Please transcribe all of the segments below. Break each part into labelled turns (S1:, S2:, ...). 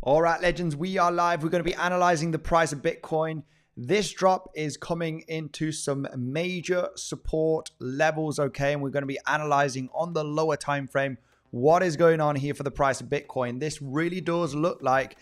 S1: All right, legends, we are live. We're going to be analyzing the price of Bitcoin. This drop is coming into some major support levels, okay? And we're going to be analyzing on the lower time frame what is going on here for the price of Bitcoin. This really does look like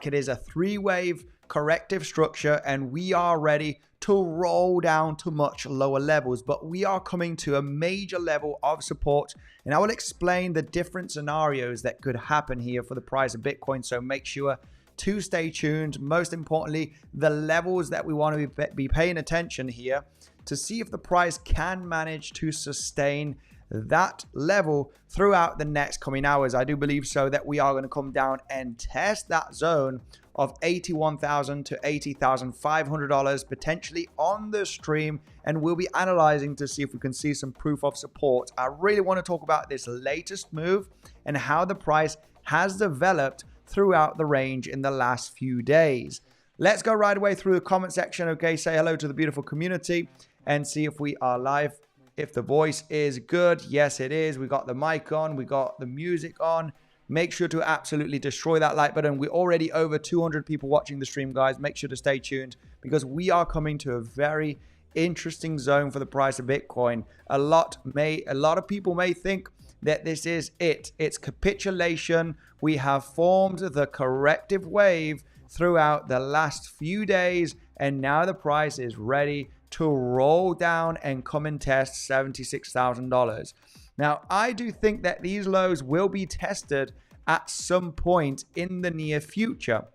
S1: it is a three-wave corrective structure, and we are ready to roll down to much lower levels, but we are coming to a major level of support, and I will explain the different scenarios that could happen here for the price of Bitcoin. So make sure to stay tuned. Most importantly, the levels that we want to be paying attention here to see if the price can manage to sustain that level throughout the next coming hours. I do believe so that we are going to come down and test that zone of $81,000 to $80,500 potentially on the stream, and we'll be analyzing to see if we can see some proof of support. I really want to talk about this latest move and how the price has developed throughout the range in the last few days. Let's go right away through the comment section, okay? Say hello to the beautiful community and see if we are live. If the voice is good, yes it is. We got the mic on, we got the music on. Make sure to absolutely destroy that like button. We're already over 200 people watching the stream, guys. Make sure to stay tuned because we are coming to a very interesting zone for the price of Bitcoin. A lot of people may think that this is it. It's capitulation. We have formed the corrective wave throughout the last few days, and now the price is ready to roll down and come and test $76,000. Now, I do think that these lows will be tested at some point in the near future.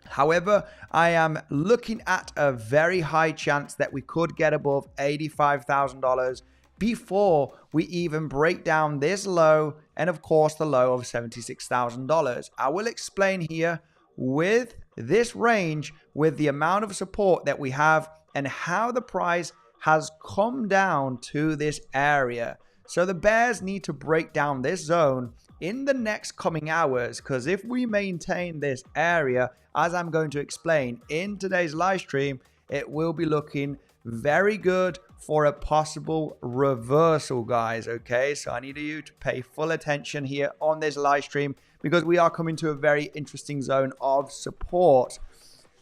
S1: However, I am looking at a very high chance that we could get above $85,000 before we even break down this low and, of course, the low of $76,000. I will explain here with this range, with the amount of support that we have and how the price has come down to this area. So the bears need to break down this zone in the next coming hours, because if we maintain this area, as I'm going to explain in today's live stream, it will be looking very good for a possible reversal, guys. Okay, so I need you to pay full attention here on this live stream because we are coming to a very interesting zone of support.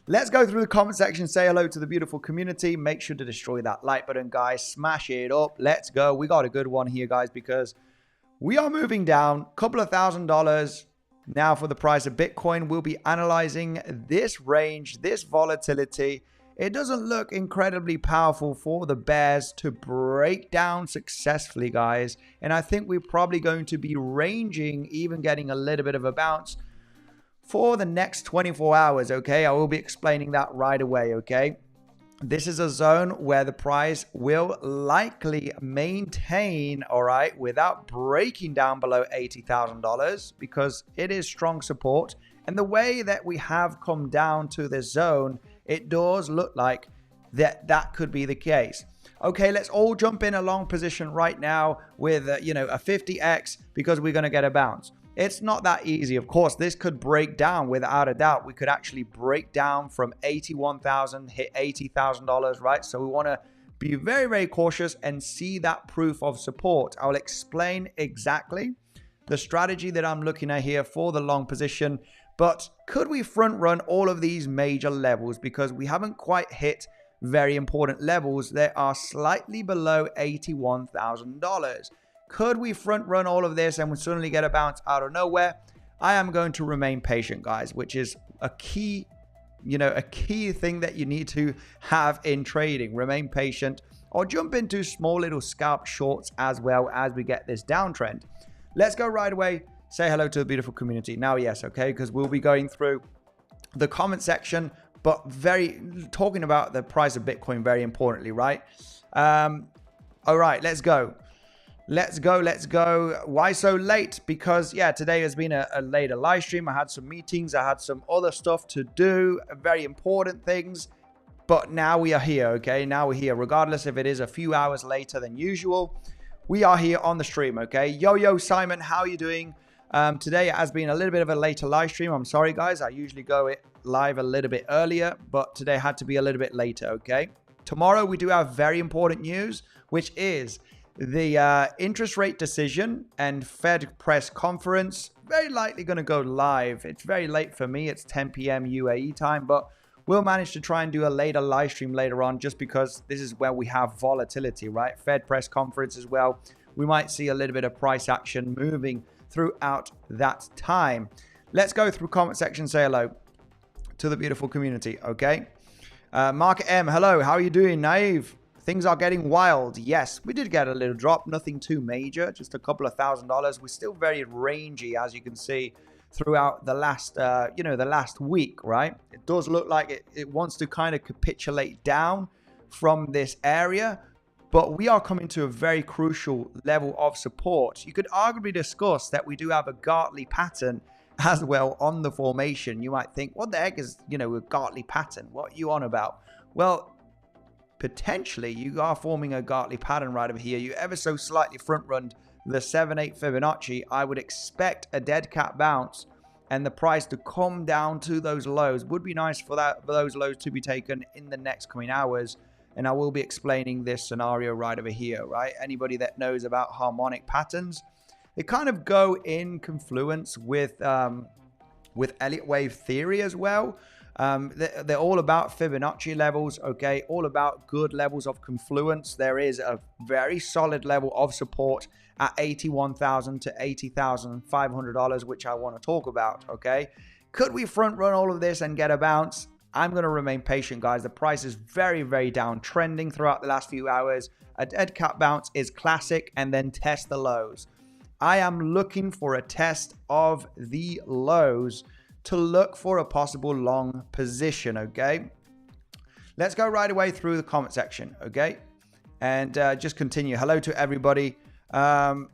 S1: Let's go through the comment section. Say hello to the beautiful community. Make sure to destroy that like button, guys. Smash it up. Let's go. We got a good one here, guys, because we are moving down a couple of $1,000 now for the price of Bitcoin. We'll be analyzing this range, this volatility. It doesn't look incredibly powerful for the bears to break down successfully, guys. And I think we're probably going to be ranging, even getting a little bit of a bounce for the next 24 hours, okay? I will be explaining that right away, okay? This is a zone where the price will likely maintain, all right, without breaking down below $80,000 because it is strong support. And the way that we have come down to this zone, it does look like that could be the case. Okay, let's all jump in a long position right now with, a 50x because we're going to get a bounce. It's not that easy. Of course, this could break down without a doubt. We could actually break down from $81,000, hit $80,000, right? So we want to be very, very cautious and see that proof of support. I will explain exactly the strategy that I'm looking at here for the long position. But could we front run all of these major levels? Because we haven't quite hit very important levels that are slightly below $81,000. Could we front run all of this and we suddenly get a bounce out of nowhere? I am going to remain patient, guys, which is a key thing that you need to have in trading. Remain patient or jump into small little scalp shorts as well as we get this downtrend. Let's go right away. Say hello to the beautiful community. Now, yes, okay, because we'll be going through the comment section, but talking about the price of Bitcoin very importantly, right? All right, let's go. Let's go. Why so late? Because, yeah, today has been a later live stream. I had some meetings. I had some other stuff to do, very important things. But now we are here, okay? Now we're here. Regardless if it is a few hours later than usual, we are here on the stream, okay? Yo, Simon, how are you doing? Today it has been a little bit of a later live stream. I'm sorry, guys. I usually go live a little bit earlier, but today had to be a little bit later, okay? Tomorrow we do have very important news, which is the interest rate decision and Fed press conference. very likely going to go live. It's very late for me. It's 10 p.m. UAE time, but we'll manage to try and do a later live stream later on, just because this is where we have volatility, right? Fed press conference as well. We might see a little bit of price action moving throughout that time. Let's go through comment section, say hello to the beautiful community, okay? Market M, hello, how are you doing, Naive? Things are getting wild. Yes, we did get a little drop, nothing too major, just a couple of $1,000s. We're still very rangy, as you can see, throughout the last, the last week, right? It does look like it wants to kind of capitulate down from this area, but we are coming to a very crucial level of support. You could arguably discuss that we do have a 𝗬𝗏𝘆𝗽 pattern as well on the formation. You might think, what the heck is, a 𝗬𝗏𝘆𝗽 pattern? What are you on about? Well, potentially you are forming a 𝗬𝗏𝘆𝗽 pattern right over here. You ever so slightly front run the 7/8 Fibonacci. I would expect a dead cat bounce and the price to come down to those lows. Would be nice for those lows to be taken in the next coming hours. And I will be explaining this scenario right over here, right? Anybody that knows about harmonic patterns, they kind of go in confluence with Elliott wave theory as well. They're all about Fibonacci levels, okay? All about good levels of confluence. There is a very solid level of support at $81,000 to $80,500, which I want to talk about, okay? Could we front run all of this and get a bounce? I'm going to remain patient, guys. The price is very, very downtrending throughout the last few hours. A dead cat bounce is classic, and then test the lows. I am looking for a test of the lows to look for a possible long position, okay? Let's go right away through the comment section, okay? And just continue. Hello to everybody. I'm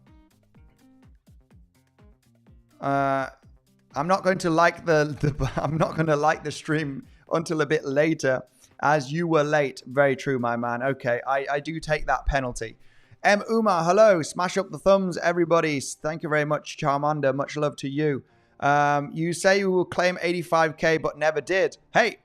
S1: not going to like I'm not going to like the stream until a bit later, as you were late. Very true, my man. Okay, I do take that penalty. M. Uma, hello. Smash up the thumbs, everybody. Thank you very much, Charmander. Much love to you. You say you will claim 85K, but never did. Hey,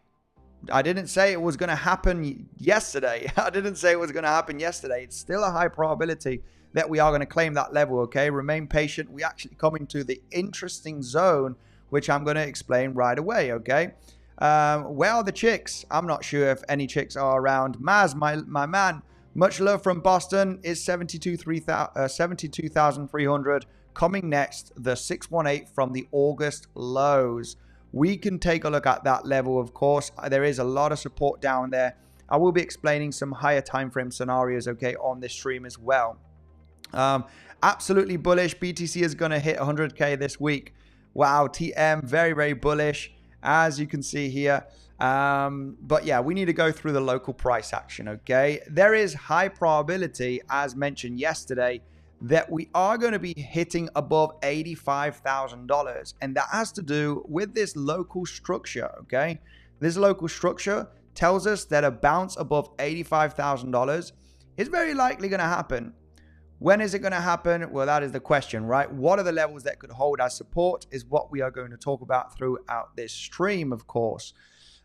S1: I didn't say it was going to happen yesterday. I didn't say it was going to happen yesterday. It's still a high probability that we are going to claim that level, okay? Remain patient. We actually come into the interesting zone, which I'm going to explain right away, okay? Where are the chicks? I'm not sure if any chicks are around. Maz, my man, much love from Boston, is 72,300. Coming next, the 618 from the August lows. We can take a look at that level, of course. There is a lot of support down there. I will be explaining some higher time frame scenarios, okay, on this stream as well. Absolutely bullish. BTC is going to hit 100K this week. Wow, TM, very, very bullish, as you can see here. But yeah, we need to go through the local price action, okay? There is high probability, as mentioned yesterday, that we are going to be hitting above $85,000. And that has to do with this local structure, okay? This local structure tells us that a bounce above $85,000 is very likely going to happen. When is it going to happen? Well, that is the question, right? What are the levels that could hold as support is what we are going to talk about throughout this stream, of course.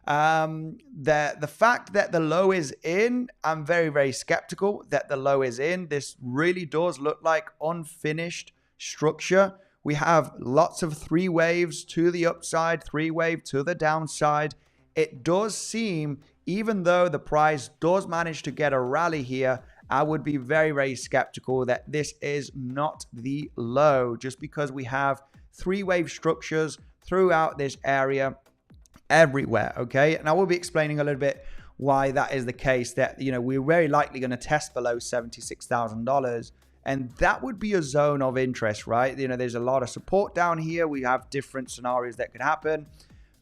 S1: The fact that the low is in, I'm very, very skeptical that the low is in. This really does look like unfinished structure. We have lots of three waves to the upside, three wave to the downside. It does seem, even though the price does manage to get a rally here, I would be very, very skeptical that this is not the low, just because we have three wave structures throughout this area everywhere, okay? And I will be explaining a little bit why that is the case, that, we're very likely going to test below $76,000, and that would be a zone of interest, right? There's a lot of support down here. We have different scenarios that could happen.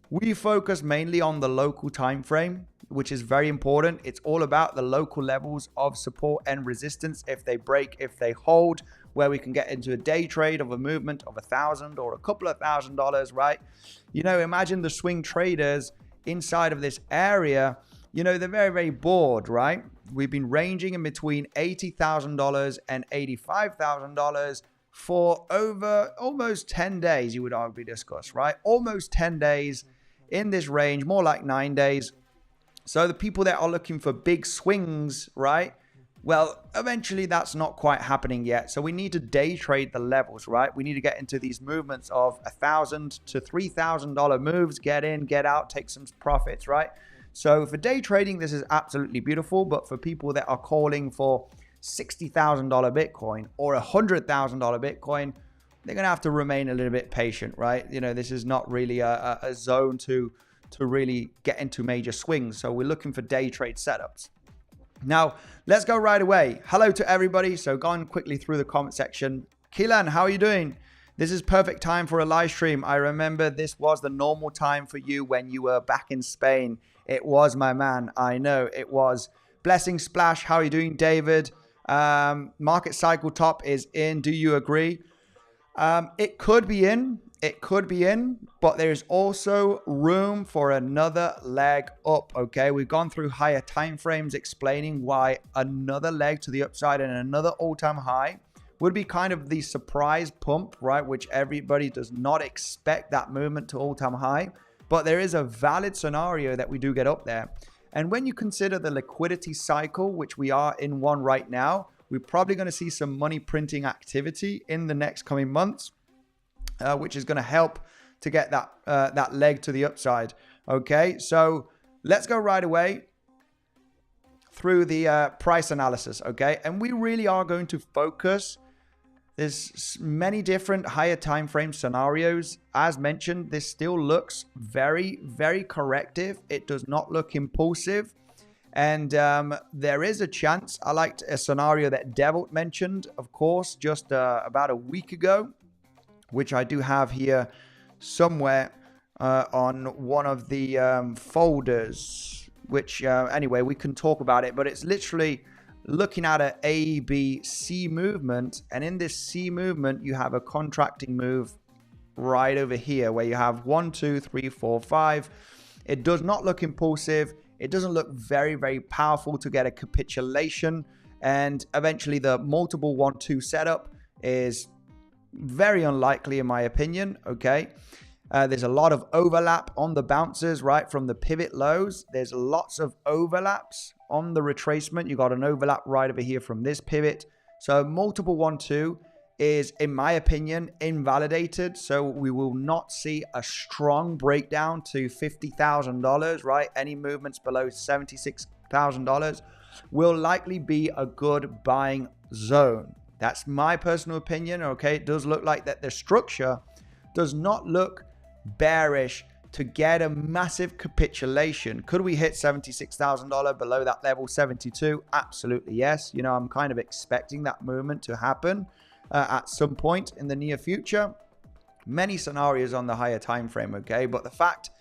S1: We focus mainly on the local time frame, which is very important. It's all about the local levels of support and resistance. If they break, if they hold, where we can get into a day trade of a movement of $1,000 or a couple of $1,000s, right? Imagine the swing traders inside of this area. They're very, very bored, right? We've been ranging in between $80,000 and $85,000 for over almost 10 days, you would arguably discuss, right? Almost 10 days in this range, more like 9 days. So the people that are looking for big swings, right? Well, eventually that's not quite happening yet. So we need to day trade the levels, right? We need to get into these movements of $1,000 to $3,000 moves, get in, get out, take some profits, right? So for day trading, this is absolutely beautiful. But for people that are calling for $60,000 Bitcoin or $100,000 Bitcoin, they're going to have to remain a little bit patient, right? You know, this is not really a zone to really get into major swings. So we're looking for day trade setups. Now, let's go right away. Hello to everybody. So going quickly through the comment section. Keelan, how are you doing? This is perfect time for a live stream. I remember this was the normal time for you when you were back in Spain. It was, my man. I know it was. Blessing Splash, how are you doing, David? Market cycle top is in. Do you agree? It could be in. It could be in, but there's also room for another leg up, okay? We've gone through higher time frames explaining why another leg to the upside and another all-time high would be kind of the surprise pump, right? Which everybody does not expect that movement to all-time high, but there is a valid scenario that we do get up there. And when you consider the liquidity cycle, which we are in one right now, we're probably going to see some money printing activity in the next coming months. Which is going to help to get that leg to the upside. Okay, so let's go right away through the price analysis. Okay, and we really are going to focus. There's many different higher time frame scenarios. As mentioned, this still looks very, very corrective. It does not look impulsive. And there is a chance. I liked a scenario that 𝗕𝗏𝘆 mentioned, of course, just about a week ago, which I do have here somewhere on one of the folders, which anyway, we can talk about it, but it's literally looking at an A, B, C movement. And in this C movement, you have a contracting move right over here where you have 1, 2, 3, 4, 5. It does not look impulsive. It doesn't look very, very powerful to get a capitulation. And eventually the multiple 1-2 setup is very unlikely in my opinion. Okay, there's a lot of overlap on the bounces, right, from the pivot lows. There's lots of overlaps on the retracement. You got an overlap right over here from this pivot. So multiple 1-2 is, in my opinion, invalidated. So we will not see a strong breakdown to $50,000, right? Any movements below $76,000 will likely be a good buying zone. That's my personal opinion, okay? It does look like that the structure does not look bearish to get a massive capitulation. Could we hit $76,000 below that level, 72? Absolutely, yes. You know, I'm kind of expecting that movement to happen at some point in the near future. Many scenarios on the higher time frame, okay? But the fact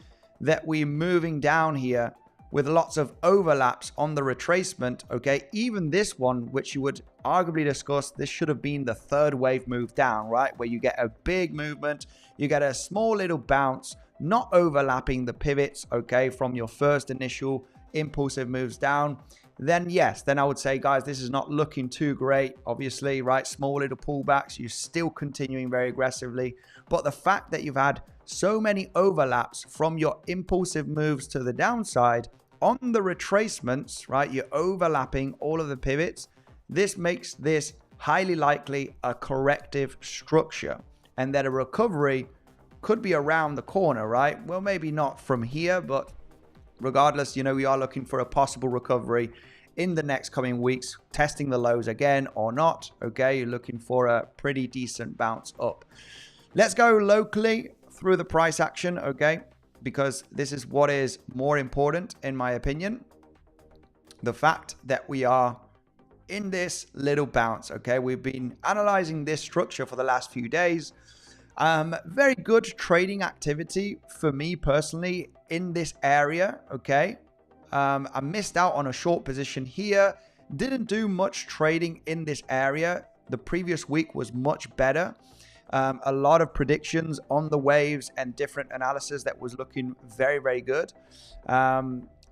S1: that we're moving down here with lots of overlaps on the retracement, okay? Even this one, which you would arguably discuss, this should have been the third wave move down, right? Where you get a big movement, you get a small little bounce, not overlapping the pivots, okay, from your first initial impulsive moves down. Then yes, then I would say, guys, this is not looking too great, obviously, right? Small little pullbacks, you're still continuing very aggressively. But the fact that you've had so many overlaps from your impulsive moves to the downside on the retracements, right? You're overlapping all of the pivots. This makes this highly likely a corrective structure, and that a recovery could be around the corner, right? Well, maybe not from here, but regardless, you know, we are looking for a possible recovery in the next coming weeks, testing the lows again or not. Okay, you're looking for a pretty decent bounce up. Let's go locally through the price action, okay? Because this is what is more important, in my opinion. The fact that we are in this little bounce, okay? We've been analyzing this structure for the last few days. Very good trading activity for me personally in this area, okay? I missed out on a short position here. Didn't do much trading in this area. The previous week was much better. A lot of predictions on the waves and different analysis that was looking very, very good.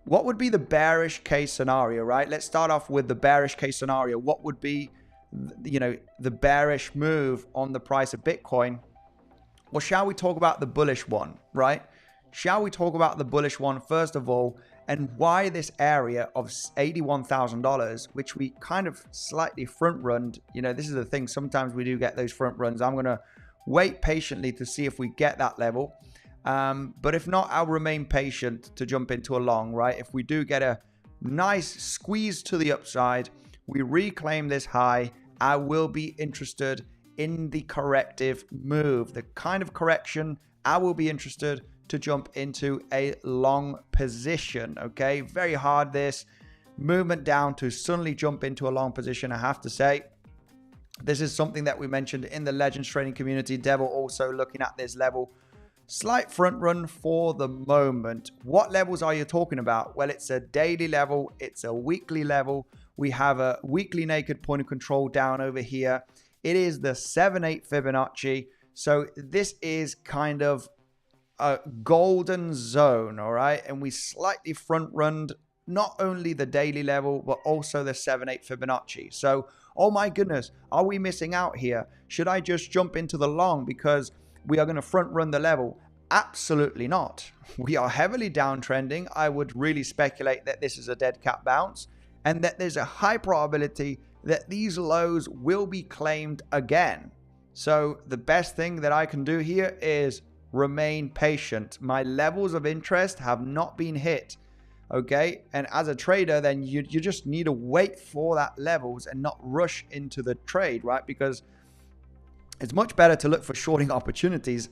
S1: What would be the bearish case scenario, right? Let's start off with the bearish case scenario. What would be, you know, the bearish move on the price of Bitcoin? Well, shall we talk about the bullish one, right? Shall we talk about the bullish one first of all? and why this area of $81,000, which we kind of slightly front runned. You know, this is the thing. Sometimes we do get those front runs. I'm going to wait patiently to see if we get that level. But if not, I'll remain patient to jump into a long, right? If we do get a nice squeeze to the upside, we reclaim this high, I will be interested in the corrective move, the kind of correction I will be interested to jump into a long position. Okay, very hard this movement down to suddenly jump into a long position. I have to say, this is something that we mentioned in the Legends trading community. Devil also looking at this level. Slight front run for the moment. What levels are you talking about? Well, it's a daily level. It's a weekly level. We have a weekly naked point of control down over here. It is the 7/8 Fibonacci. So this is kind of a golden zone, all right? And we slightly front runned not only the daily level, but also the 7/8 Fibonacci. So, oh my goodness, are we missing out here? Should I just jump into the long because we are going to front run the level? Absolutely not. We are heavily downtrending. I would really speculate that this is a dead cat bounce and that there's a high probability that these lows will be claimed again. So the best thing that I can do here is remain patient. My levels of interest have not been hit. Okay, and as a trader, then you just need to wait for that levels and not rush into the trade, right? Because it's much better to look for shorting opportunities,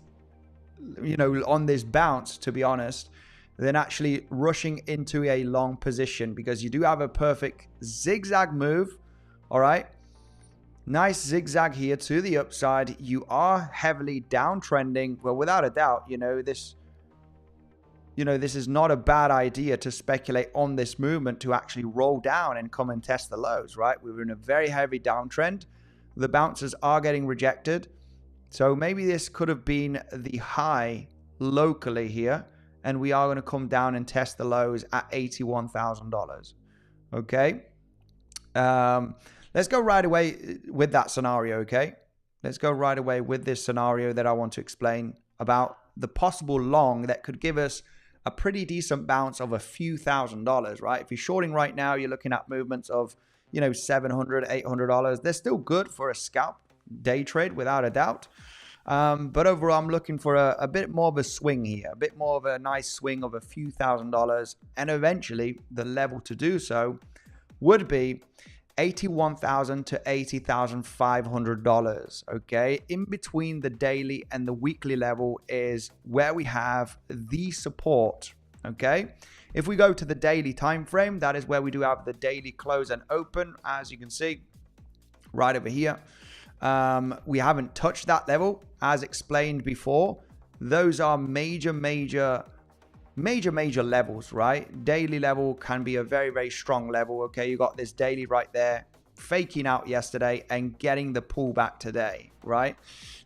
S1: you know, on this bounce, to be honest, than actually rushing into a long position, because you do have a perfect zigzag move. All right, nice zigzag here to the upside. You are heavily downtrending. Well, without a doubt, this is not a bad idea to speculate on this movement to actually roll down and come and test the lows, right? We were in a very heavy downtrend. The bounces are getting rejected. So maybe this could have been the high locally here, and we are going to come down and test the lows at $81,000. Okay. Let's go right away with that scenario, okay? Let's go right away with this scenario that I want to explain about the possible long that could give us a pretty decent bounce of a few $1,000s, right? If you're shorting right now, you're looking at movements of, $700, $800. They're still good for a scalp day trade, without a doubt. But overall, I'm looking for a bit more of a swing here, a bit more of a nice swing of a few $1,000s. And eventually, the level to do so would be $81,000 to $80,500. Okay, in between the daily and the weekly level is where we have the support. Okay, if we go to the daily time frame, that is where we do have the daily close and open, as you can see right over here. We haven't touched that level, as explained before. Those are major levels, right? Daily level can be a very, very strong level. Okay, you got this daily right there, faking out yesterday and getting the pullback today, right?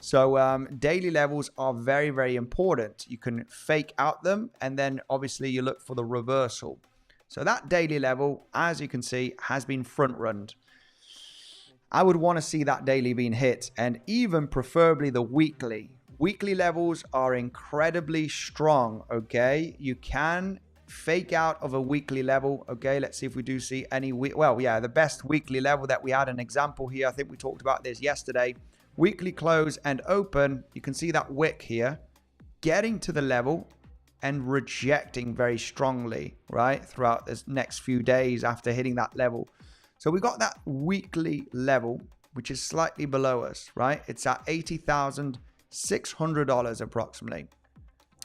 S1: So daily levels are very, very important. You can fake out them, and then obviously you look for the reversal. So that daily level, as you can see, has been front runned. I would want to see that daily being hit, and even preferably the weekly. Weekly levels are incredibly strong, okay? You can fake out of a weekly level, okay? Let's see if we do see any, the best weekly level that we had an example here. I think we talked about this yesterday. Weekly close and open, you can see that wick here, getting to the level and rejecting very strongly, right? Throughout this next few days after hitting that level. So we got that weekly level, which is slightly below us, right? It's at $80,600 approximately,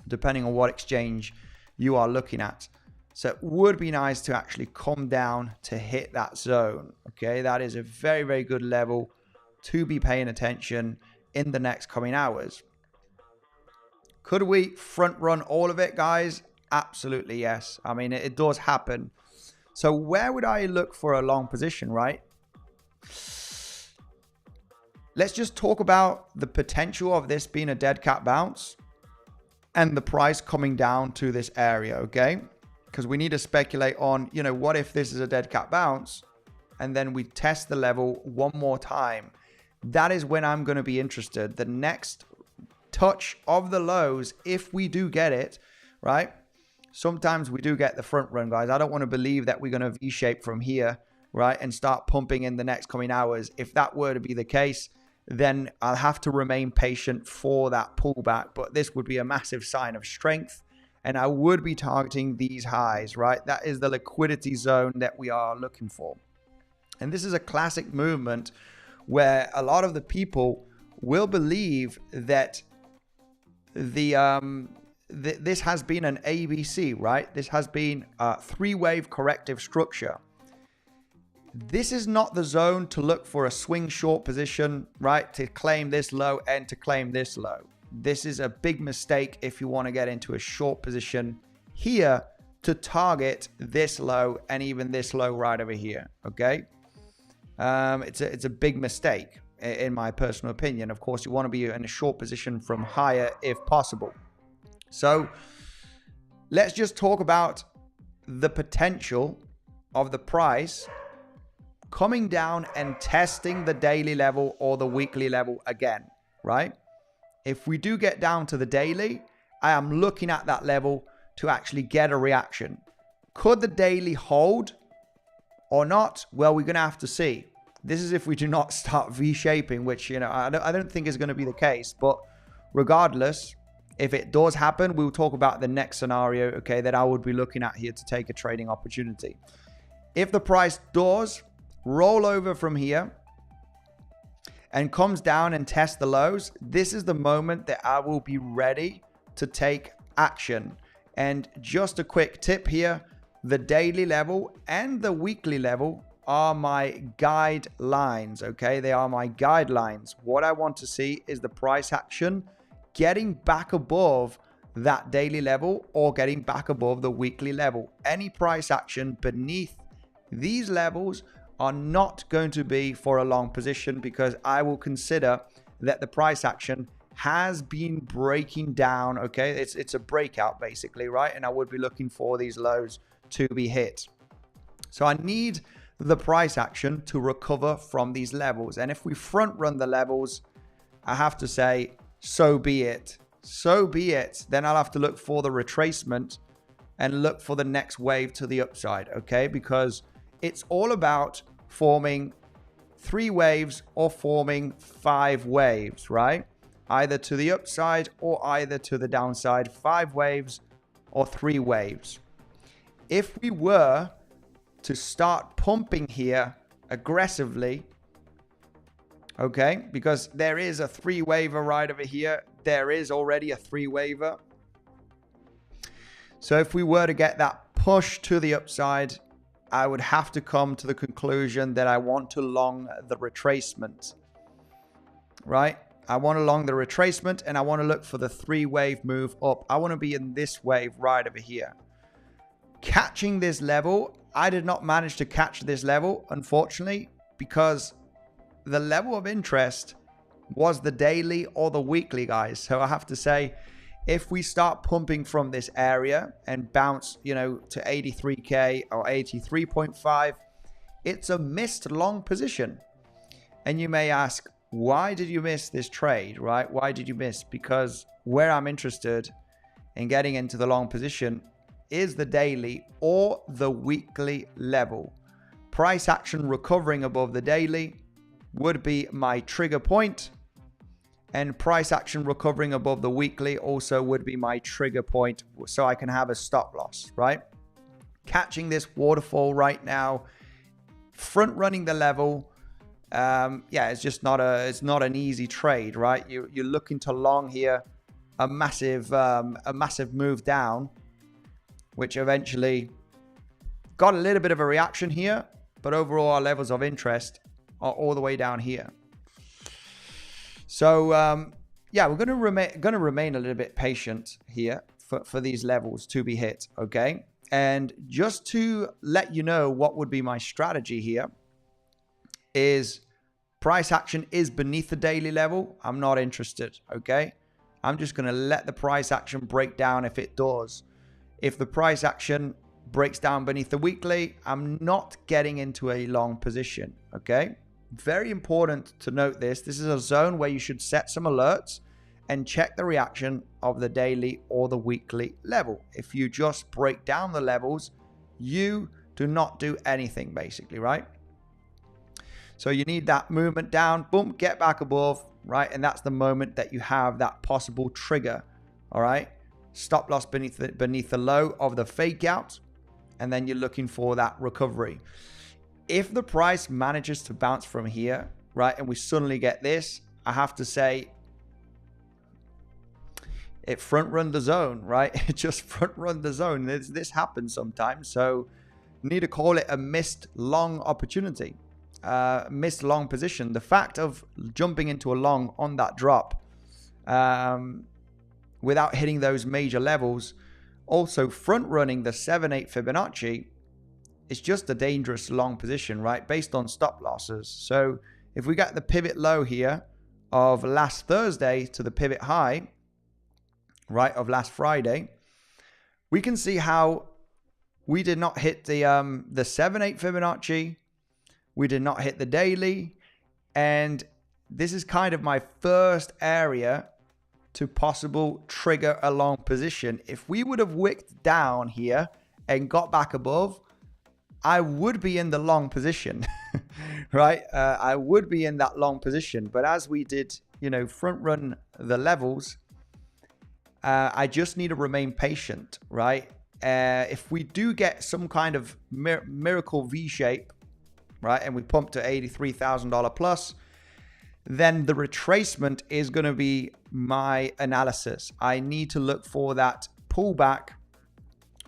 S1: depending on what exchange you are looking at. So it would be nice to actually come down to hit that zone. Okay, that is a very, very good level to be paying attention in the next coming hours. Could we front run all of it, guys? Absolutely, yes. I mean, it does happen. So where would I look for a long position, right? Let's just talk about the potential of this being a dead cat bounce and the price coming down to this area, okay? Because we need to speculate on, what if this is a dead cat bounce and then we test the level one more time? That is when I'm going to be interested. The next touch of the lows, if we do get it, right? sometimes we do get the front run, guys. I don't want to believe that we're going to V-shape from here, right, and start pumping in the next coming hours. If that were to be the case, then I'll have to remain patient for that pullback. But this would be a massive sign of strength, and I would be targeting these highs, right? That is the liquidity zone that we are looking for. And this is a classic movement where a lot of the people will believe that this has been an ABC, right? This has been a three-wave corrective structure. This is not the zone to look for a swing short position, right? To claim this low and to claim this low. This is a big mistake if you want to get into a short position here to target this low and even this low right over here, okay? It's a big mistake in my personal opinion. Of course, you want to be in a short position from higher if possible. So let's just talk about the potential of the price coming down and testing the daily level or the weekly level again, right? If we do get down to the daily, I am looking at that level to actually get a reaction. Could the daily hold or not? Well, we're going to have to see. This is if we do not start V-shaping, which, you know, I don't think is going to be the case. But regardless, if it does happen, we'll talk about the next scenario, okay, that I would be looking at here to take a trading opportunity. If the price does roll over from here and comes down and test the lows, this is the moment that I will be ready to take action. And just a quick tip here, the daily level and the weekly level are my guidelines, okay? They are my guidelines. What I want to see is the price action getting back above that daily level or getting back above the weekly level. Any price action beneath these levels are not going to be for a long position, because I will consider that the price action has been breaking down, okay? It's a breakout basically, right? And I would be looking for these lows to be hit. So I need the price action to recover from these levels. And if we front run the levels, I have to say, so be it. So be it. Then I'll have to look for the retracement and look for the next wave to the upside, okay? Because it's all about forming 3 waves or forming 5 waves, right? Either to the upside or either to the downside. 5 waves or 3 waves. If we were to start pumping here aggressively, okay, because there is a 3-waver right over here. There is already a 3-waver. So if we were to get that push to the upside, I would have to come to the conclusion that I want to long the retracement, right? I want to long the retracement and I want to look for the 3-wave move up. I want to be in this wave right over here. Catching this level, I did not manage to catch this level, unfortunately, because the level of interest was the daily or the weekly, guys. So I have to say, if we start pumping from this area and bounce, you know, to 83K or 83.5, it's a missed long position. And you may ask, why did you miss this trade, right? Why did you miss? Because where I'm interested in getting into the long position is the daily or the weekly level. Price action recovering above the daily would be my trigger point, and price action recovering above the weekly also would be my trigger point, so I can have a stop loss, right? Catching this waterfall right now, front running the level, yeah, it's just not an easy trade, right? You're looking to long here a massive move down, which eventually got a little bit of a reaction here, but overall our levels of interest are all the way down here. So yeah, we're going to remain a little bit patient here for these levels to be hit, okay? And just to let you know what would be my strategy here is price action is beneath the daily level. I'm not interested, okay? I'm just going to let the price action break down if it does. If the price action breaks down beneath the weekly, I'm not getting into a long position, okay? Very important to note this. This is a zone where you should set some alerts and check the reaction of the daily or the weekly level. If you just break down the levels, you do not do anything basically, right? So you need that movement down, boom, get back above, right? And that's the moment that you have that possible trigger, all right? Stop loss beneath the low of the fake out, and then you're looking for that recovery. If the price manages to bounce from here, right, and we suddenly get this, I have to say, it front run the zone, right? It just front run the zone. This happens sometimes. So you need to call it a missed long opportunity, missed long position. The fact of jumping into a long on that drop without hitting those major levels, also front running the 7/8 Fibonacci, it's just a dangerous long position, right? Based on stop losses. So if we get the pivot low here of last Thursday to the pivot high, right, of last Friday, we can see how we did not hit the 7/8 Fibonacci. We did not hit the daily. And this is kind of my first area to possible trigger a long position. If we would have wicked down here and got back above, I would be in the long position, right? I would be in that long position. But as we did, you know, front run the levels, I just need to remain patient, right? If we do get some kind of miracle V shape, right, and we pump to $83,000 plus, then the retracement is going to be my analysis. I need to look for that pullback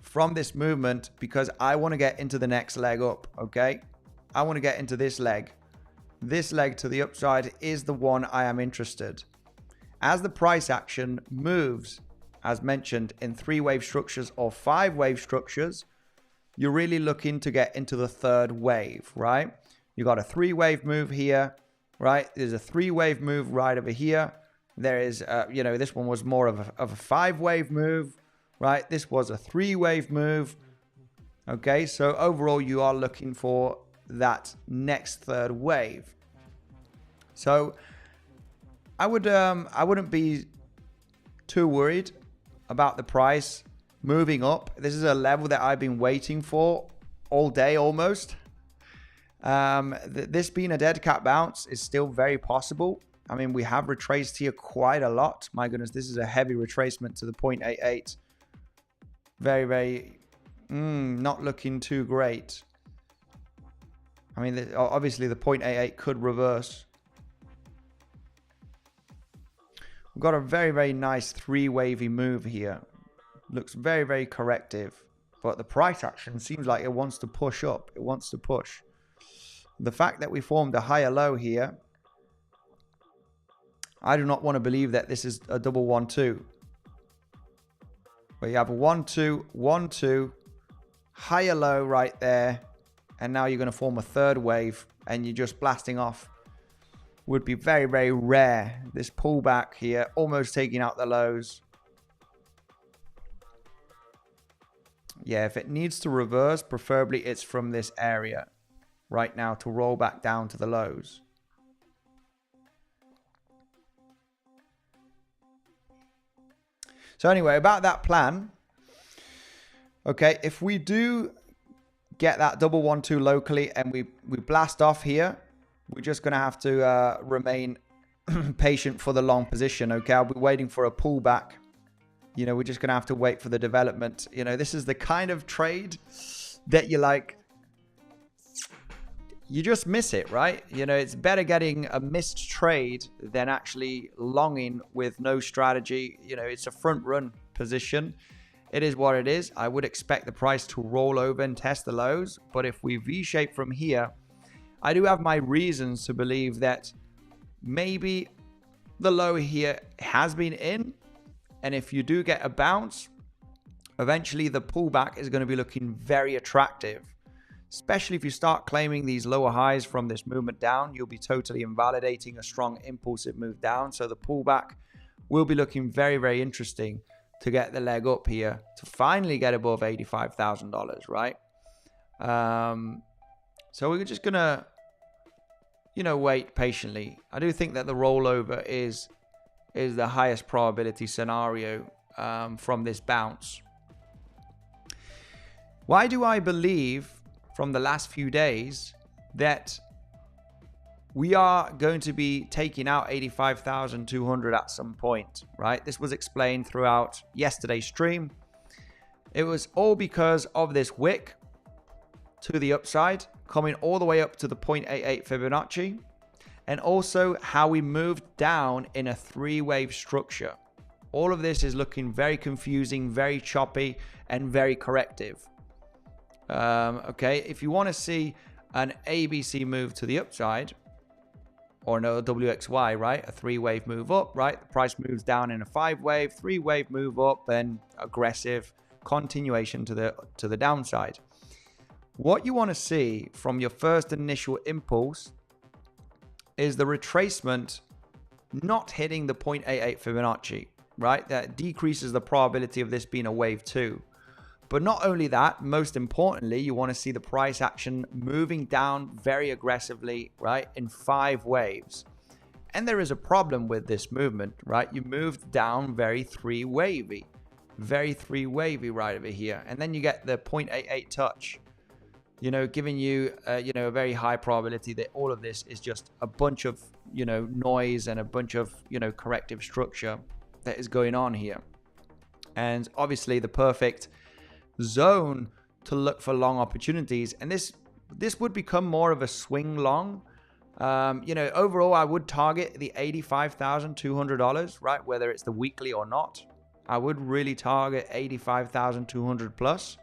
S1: from this movement because I want to get into the next leg up, okay? I want to get into this leg. This leg to the upside is the one I am interested. As the price action moves, as mentioned, in 3-wave structures or 5-wave structures, you're really looking to get into the third wave, right? You got a 3-wave move here, right? There's a 3-wave move right over here. There is, you know, this one was more of a 5-wave move, right? This was a 3-wave move. Okay, so overall, you are looking for that next third wave. So I wouldn't be too worried about the price moving up. This is a level that I've been waiting for all day almost. This being a dead cat bounce is still very possible. I mean, we have retraced here quite a lot. My goodness, this is a heavy retracement to the 0.88. Very, very, not looking too great. I mean, obviously the 0.88 could reverse. We've got a very, very nice 3-wavy move here. Looks very, very corrective. But the price action seems like it wants to push up. It wants to push. The fact that we formed a higher low here, I do not want to believe that this is a double 1-2. But you have a 1-2, 1-2, higher low right there. And now you're going to form a third wave and you're just blasting off. Would be very, very rare. This pullback here, almost taking out the lows. Yeah, if it needs to reverse, preferably it's from this area right now to roll back down to the lows. So anyway, about that plan. Okay, if we do get that double 1-2 locally and we blast off here, we're just going to have to remain patient for the long position. Okay, I'll be waiting for a pullback. You know, we're just going to have to wait for the development. You know, this is the kind of trade that you like, you just miss it, right? You know, it's better getting a missed trade than actually longing with no strategy. You know, it's a front run position. It is what it is. I would expect the price to roll over and test the lows. But if we V-shape from here, I do have my reasons to believe that maybe the low here has been in. And if you do get a bounce, eventually the pullback is going to be looking very attractive. Especially if you start claiming these lower highs from this movement down, you'll be totally invalidating a strong impulsive move down. So the pullback will be looking very, very interesting to get the leg up here to finally get above $85,000, right? So we're just going to, you know, wait patiently. I do think that the rollover is is the highest probability scenario from this bounce. Why do I believe from the last few days that we are going to be taking out 85,200 at some point, right? This was explained throughout yesterday's stream. It was all because of this wick to the upside, coming all the way up to the 0.88 Fibonacci, and also how we moved down in a three-wave structure. All of this is looking very confusing, very choppy, and very corrective. Okay, if you want to see an ABC move to the upside, or no, WXY, right? A three-wave move up, right? The price moves down in a five-wave, three-wave move up, then aggressive continuation to the downside. What you want to see from your first initial impulse is the retracement not hitting the 0.88 Fibonacci, right? That decreases the probability of this being a wave 2. But not only that, most importantly, you want to see the price action moving down very aggressively, right, in 5 waves. And there is a problem with this movement, right? You moved down very three-wavy right over here. And then you get the 0.88 touch, you know, giving you, you know, a very high probability that all of this is just a bunch of, you know, noise and a bunch of, you know, corrective structure that is going on here. And obviously the perfect zone to look for long opportunities, and this would become more of a swing long. You know, overall I would target the $85,200, right? Whether it's the weekly or not, I would really target 85,200 plus.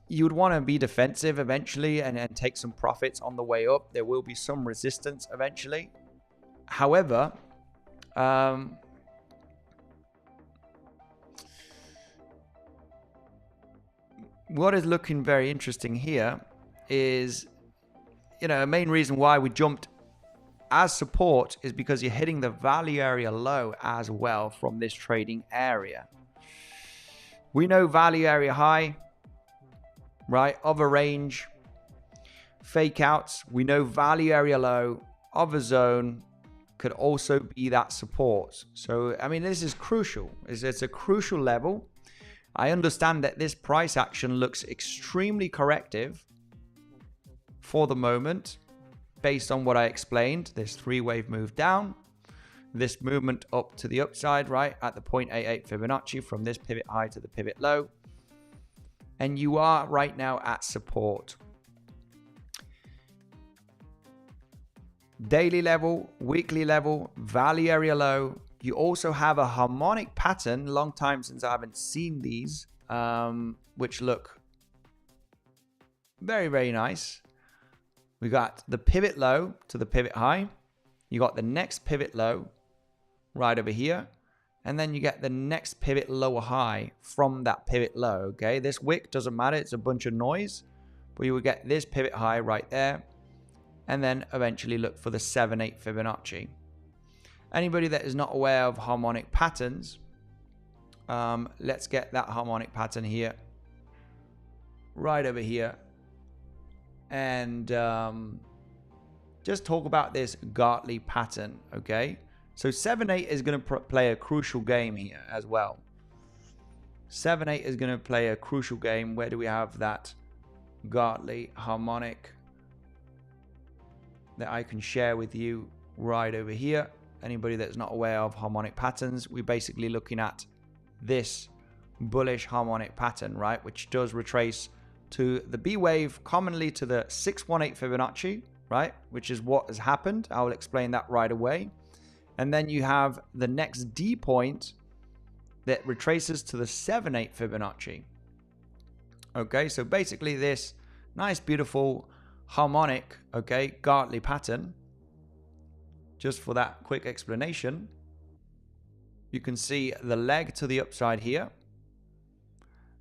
S1: You would want to be defensive eventually and take some profits on the way up. There will be some resistance eventually. However, what is looking very interesting here is, you know, a main reason why we jumped as support is because you're hitting the value area low as well from this trading area. We know value area high, right, of a range, fake outs. We know value area low of a zone could also be that support. So, I mean, this is crucial. It's a crucial level. I understand that this price action looks extremely corrective for the moment based on what I explained. This three-wave move down, this movement up to the upside, right, at the 0.88 Fibonacci from this pivot high to the pivot low. And you are right now at support. Daily level, weekly level, value area low. You also have a harmonic pattern. Long time since I haven't seen these, which look very, very nice. We got the pivot low to the pivot high. You got the next pivot low right over here. And then you get the next pivot lower high from that pivot low, okay? This wick doesn't matter. It's a bunch of noise. But you will get this pivot high right there. And then eventually look for the 7/8 Fibonacci. Anybody that is not aware of harmonic patterns, let's get that harmonic pattern here, right over here, and just talk about this 𝗬𝗆𝗽 pattern, okay? So 7/8 is going to play a crucial game here as well. 7/8 is going to play a crucial game. Where do we have that 𝗬𝗆𝗽 harmonic that I can share with you right over here? Anybody that's not aware of harmonic patterns, we're basically looking at this bullish harmonic pattern, right, which does retrace to the B wave, commonly to the 618 Fibonacci, right, which is what has happened. I will explain that right away. And then you have the next D point that retraces to the 7/8 Fibonacci. Okay, so basically this nice, beautiful harmonic, okay, 𝗬𝗆𝗽 pattern. Just for that quick explanation, you can see the leg to the upside here,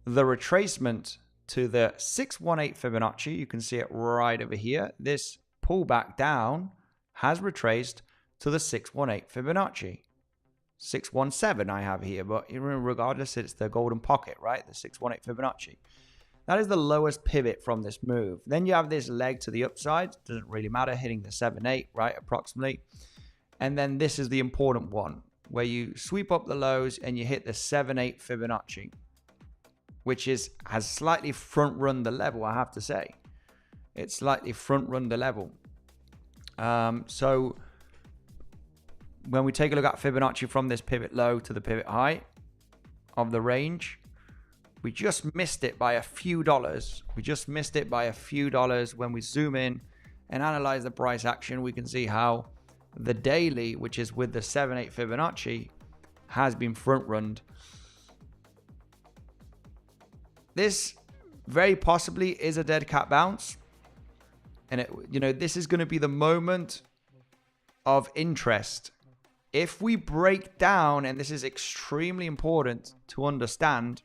S1: the retracement to the 618 Fibonacci. You can see it right over here. This pullback down has retraced to the 618 Fibonacci. 617 I have here, but regardless, it's the golden pocket, right? The 618 Fibonacci. That is the lowest pivot from this move. Then you have this leg to the upside. Doesn't really matter, hitting the 7/8, right, approximately. And then this is the important one, where you sweep up the lows and you hit the 7/8 Fibonacci, which has slightly front run the level, I have to say. It's slightly front run the level. So when we take a look at Fibonacci from this pivot low to the pivot high of the range, we just missed it by a few dollars. We just missed it by a few dollars. When we zoom in and analyze the price action, we can see how the daily, which is with the 7/8 Fibonacci, has been front runned. This very possibly is a dead cat bounce. And this is going to be the moment of interest. If we break down, and this is extremely important to understand,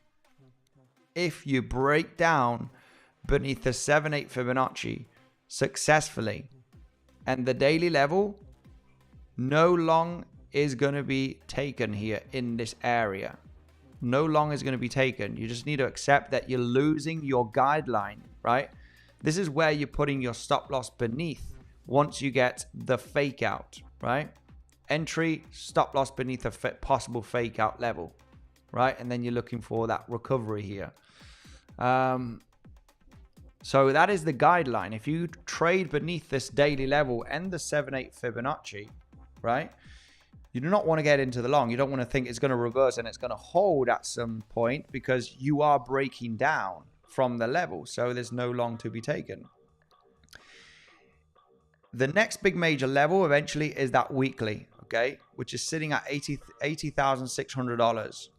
S1: if you break down beneath the 7/8 Fibonacci successfully, and the daily level, no long is going to be taken here in this area. No long is going to be taken. You just need to accept that you're losing your guideline, right? This is where you're putting your stop loss beneath once you get the fake out, right? Entry, stop loss beneath a possible fake out level, right? And then you're looking for that recovery here. So that is the guideline. If you trade beneath this daily level and the 7/8 Fibonacci, right? You do not want to get into the long. You don't want to think it's going to reverse and it's going to hold at some point, because you are breaking down from the level. So there's no long to be taken. The next big major level eventually is that weekly, okay, which is sitting at $80,600.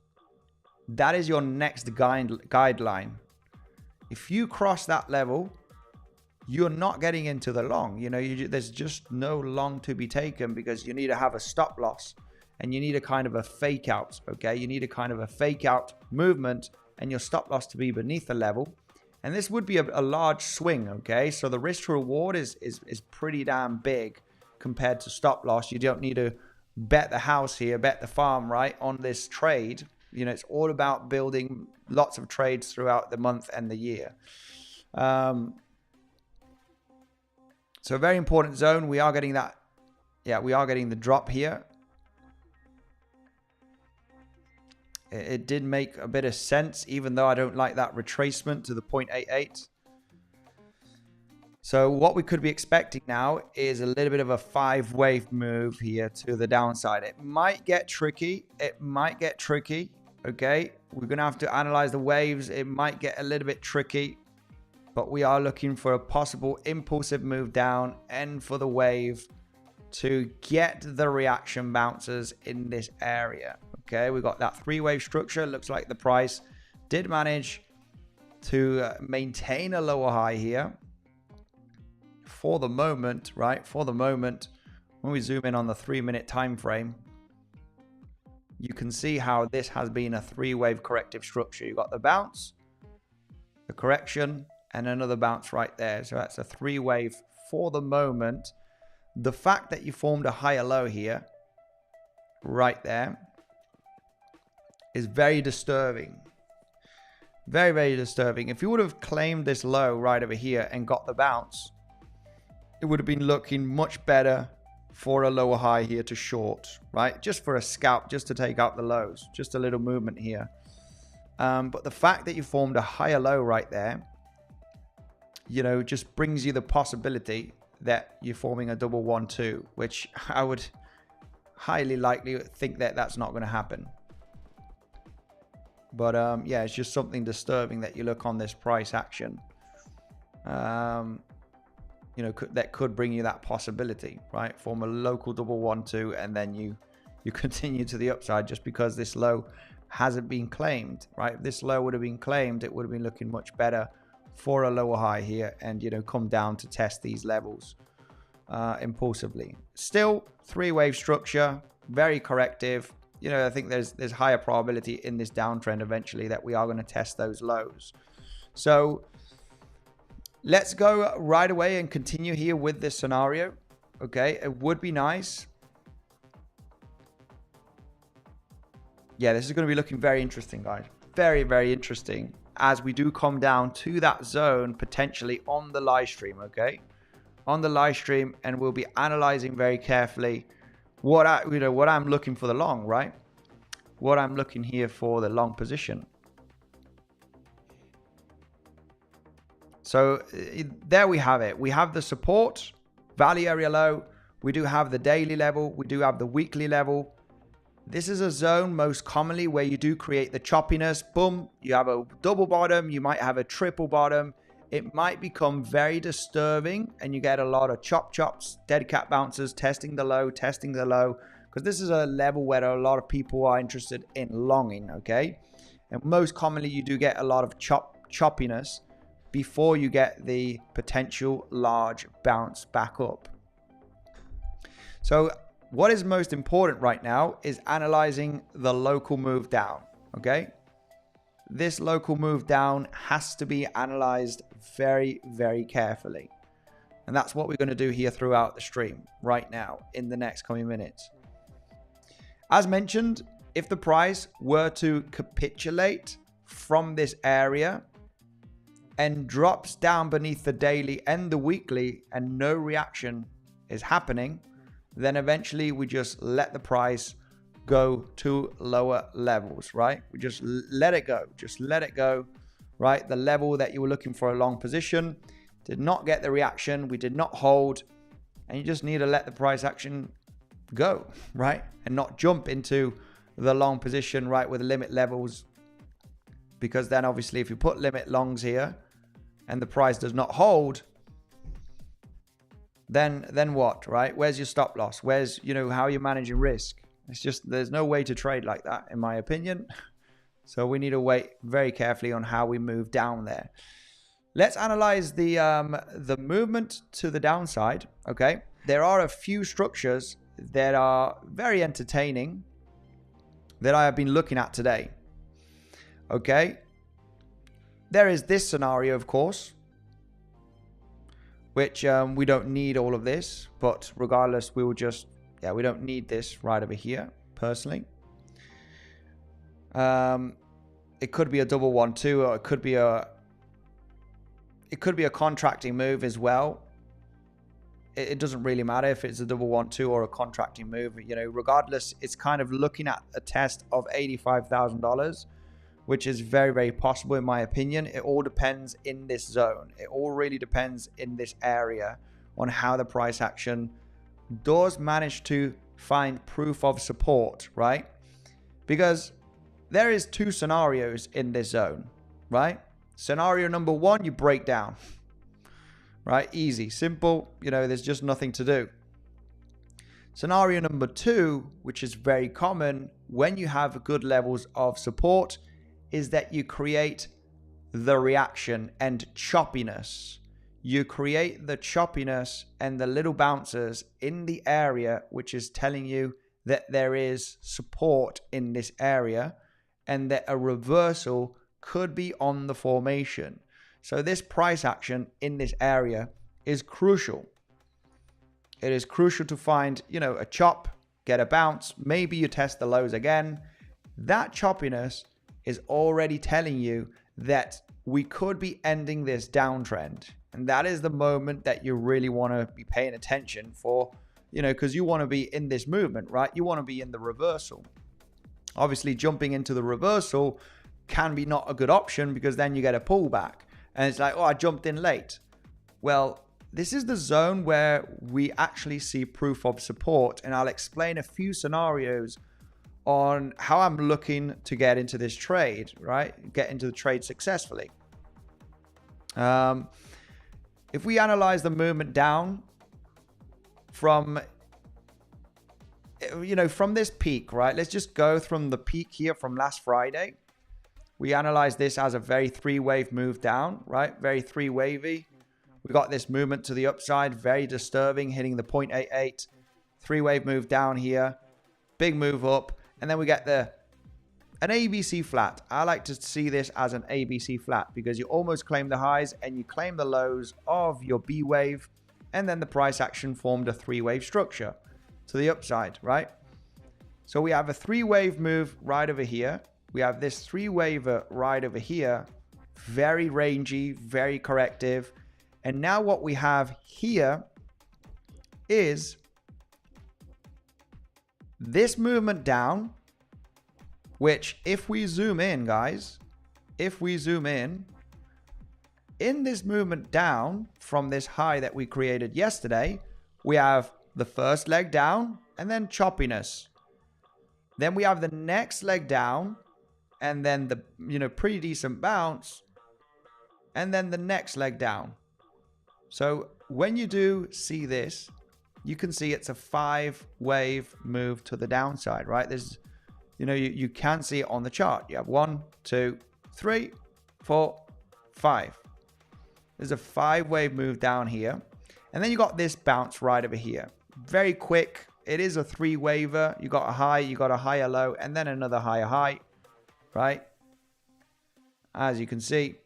S1: That is your next guideline. If you cross that level, you're not getting into the long. There's just no long to be taken, because you need to have a stop loss and you need a kind of a fake out, okay? You need a kind of a fake out movement and your stop loss to be beneath the level. And this would be a large swing, okay? So the risk to reward is pretty damn big compared to stop loss. You don't need to bet the house here, bet the farm, right, on this trade. It's all about building lots of trades throughout the month and the year. So a very important zone. We are getting that. Yeah, we are getting the drop here. It did make a bit of sense, even though I don't like that retracement to the 0.88. So what we could be expecting now is a little bit of a 5-wave move here to the downside. It might get tricky. Okay, we're going to have to analyze the waves. It might get a little bit tricky, but we are looking for a possible impulsive move down and for the wave to get the reaction bounces in this area. Okay, we got that 3-wave structure. Looks like the price did manage to maintain a lower high here for the moment, right? For the moment, when we zoom in on the 3-minute time frame, you can see how this has been a 3-wave corrective structure. You got the bounce, the correction, and another bounce right there. So that's a 3-wave for the moment. The fact that you formed a higher low here, right there, is very disturbing. Very, very disturbing. If you would have claimed this low right over here and got the bounce, it would have been looking much better for a lower high here to short, right? Just for a scalp, just to take out the lows, just a little movement here. But the fact that you formed a higher low right there, just brings you the possibility that you're forming a double 1-2, which I would highly likely think that that's not going to happen. But yeah, it's just something disturbing that you look on this price action. That could bring you that possibility, right? Form a local double 1-2, and then you continue to the upside just because this low hasn't been claimed, right? If this low would have been claimed, it would have been looking much better for a lower high here, and come down to test these levels impulsively. Still 3-wave structure, very corrective. I think there's higher probability in this downtrend eventually that we are going to test those lows. So let's go right away and continue here with this scenario. Okay, it would be nice. Yeah, this is going to be looking very interesting, guys. Very, very interesting as we do come down to that zone potentially on the live stream, okay? On the live stream, and we'll be analyzing very carefully what I'm looking for the long, right? What I'm looking here for the long position. So there we have it. We have the support, value area low. We do have the daily level. We do have the weekly level. This is a zone most commonly where you do create the choppiness. Boom, you have a double bottom. You might have a triple bottom. It might become very disturbing and you get a lot of chops, dead cat bounces, testing the low, because this is a level where a lot of people are interested in longing, okay? And most commonly you do get a lot of choppiness before you get the potential large bounce back up. So what is most important right now is analyzing the local move down, okay? This local move down has to be analyzed very, very carefully. And that's what we're going to do here throughout the stream right now in the next coming minutes. As mentioned, if the price were to capitulate from this area and drops down beneath the daily and the weekly and no reaction is happening, then eventually we just let the price go to lower levels, right? We just let it go, right? The level that you were looking for a long position did not get the reaction. We did not hold, and you just need to let the price action go, right? And not jump into the long position, right? With limit levels, because then obviously if you put limit longs here and the price does not hold, then what, right? Where's your stop loss? Where's, how you're managing risk? It's just, there's no way to trade like that, in my opinion. So we need to wait very carefully on how we move down there. Let's analyze the movement to the downside, okay? There are a few structures that are very entertaining that I have been looking at today, okay? There is this scenario, of course, which we don't need all of this, but regardless, we will just, we don't need this right over here, personally. It could be a double 1-2, or it could be a contracting move as well. It doesn't really matter if it's a double 1-2 or a contracting move. Regardless, it's kind of looking at a test of $85,000, which is very, very possible in my opinion. It all depends in this zone. It all really depends in this area on how the price action does manage to find proof of support, right? Because there is two scenarios in this zone, right? Scenario number one, you break down, right? Easy, simple, there's just nothing to do. Scenario number two, which is very common when you have good levels of support, is that you create the reaction and choppiness. You create the choppiness and the little bounces in the area, which is telling you that there is support in this area and that a reversal could be on the formation. So this price action in this area is crucial. It is crucial to find, a chop, get a bounce. Maybe you test the lows again. That choppiness is already telling you that we could be ending this downtrend. And that is the moment that you really want to be paying attention for, because you want to be in this movement, right? You want to be in the reversal. Obviously, jumping into the reversal can be not a good option because then you get a pullback. And it's like, oh, I jumped in late. Well, this is the zone where we actually see proof of support. And I'll explain a few scenarios on how I'm looking to get into this trade, right? Get into the trade successfully. If we analyze the movement down from, from this peak, right? Let's just go from the peak here from last Friday. We analyze this as a very three-wave move down, right? Very three-wavy. We got this movement to the upside, very disturbing, hitting the 0.88. Three-wave move down here, big move up, and then we get an ABC flat. I like to see this as an ABC flat because you almost claim the highs and you claim the lows of your B wave, and then the price action formed a three-wave structure to the upside, right? So we have a three-wave move right over here. We have this three-waver right over here, very rangy, very corrective. And now what we have here is This movement down, which if we zoom in, guys, if we zoom in this movement down from this high that we created yesterday, we have the first leg down and then choppiness. Then we have the next leg down and then the, pretty decent bounce, and then the next leg down. So when you do see this, you can see it's a 5-wave move to the downside, right? There's, you can see it on the chart. You have 1, 2, 3, 4, 5. There's a 5-wave move down here. And then you got this bounce right over here. Very quick. It is a 3-waver. You got a high, you got a higher low, and then another higher high, right? As you can see.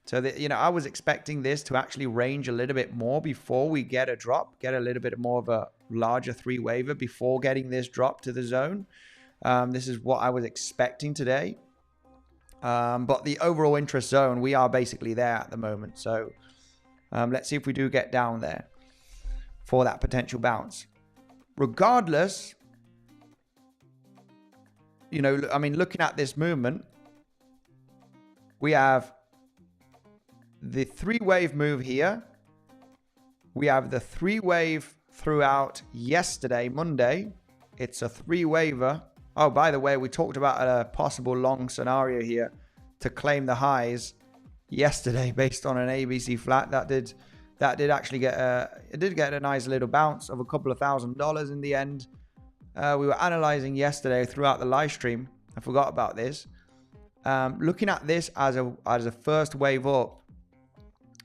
S1: So that, I was expecting this to actually range a little bit more before we get a drop, get a little bit more of a larger 3-waver before getting this drop to the zone. This is what I was expecting today. But the overall interest zone, we are basically there at the moment. So let's see if we do get down there for that potential bounce. Regardless, looking at this movement, we have the 3-wave move here. We have the 3-wave throughout yesterday, Monday. It's a 3-waver. Oh, by the way, we talked about a possible long scenario here to claim the highs yesterday based on an ABC flat. That did actually get a nice little bounce of a couple of $1,000 in the end. We were analyzing yesterday throughout the live stream. I forgot about this. Looking at this as a first wave up,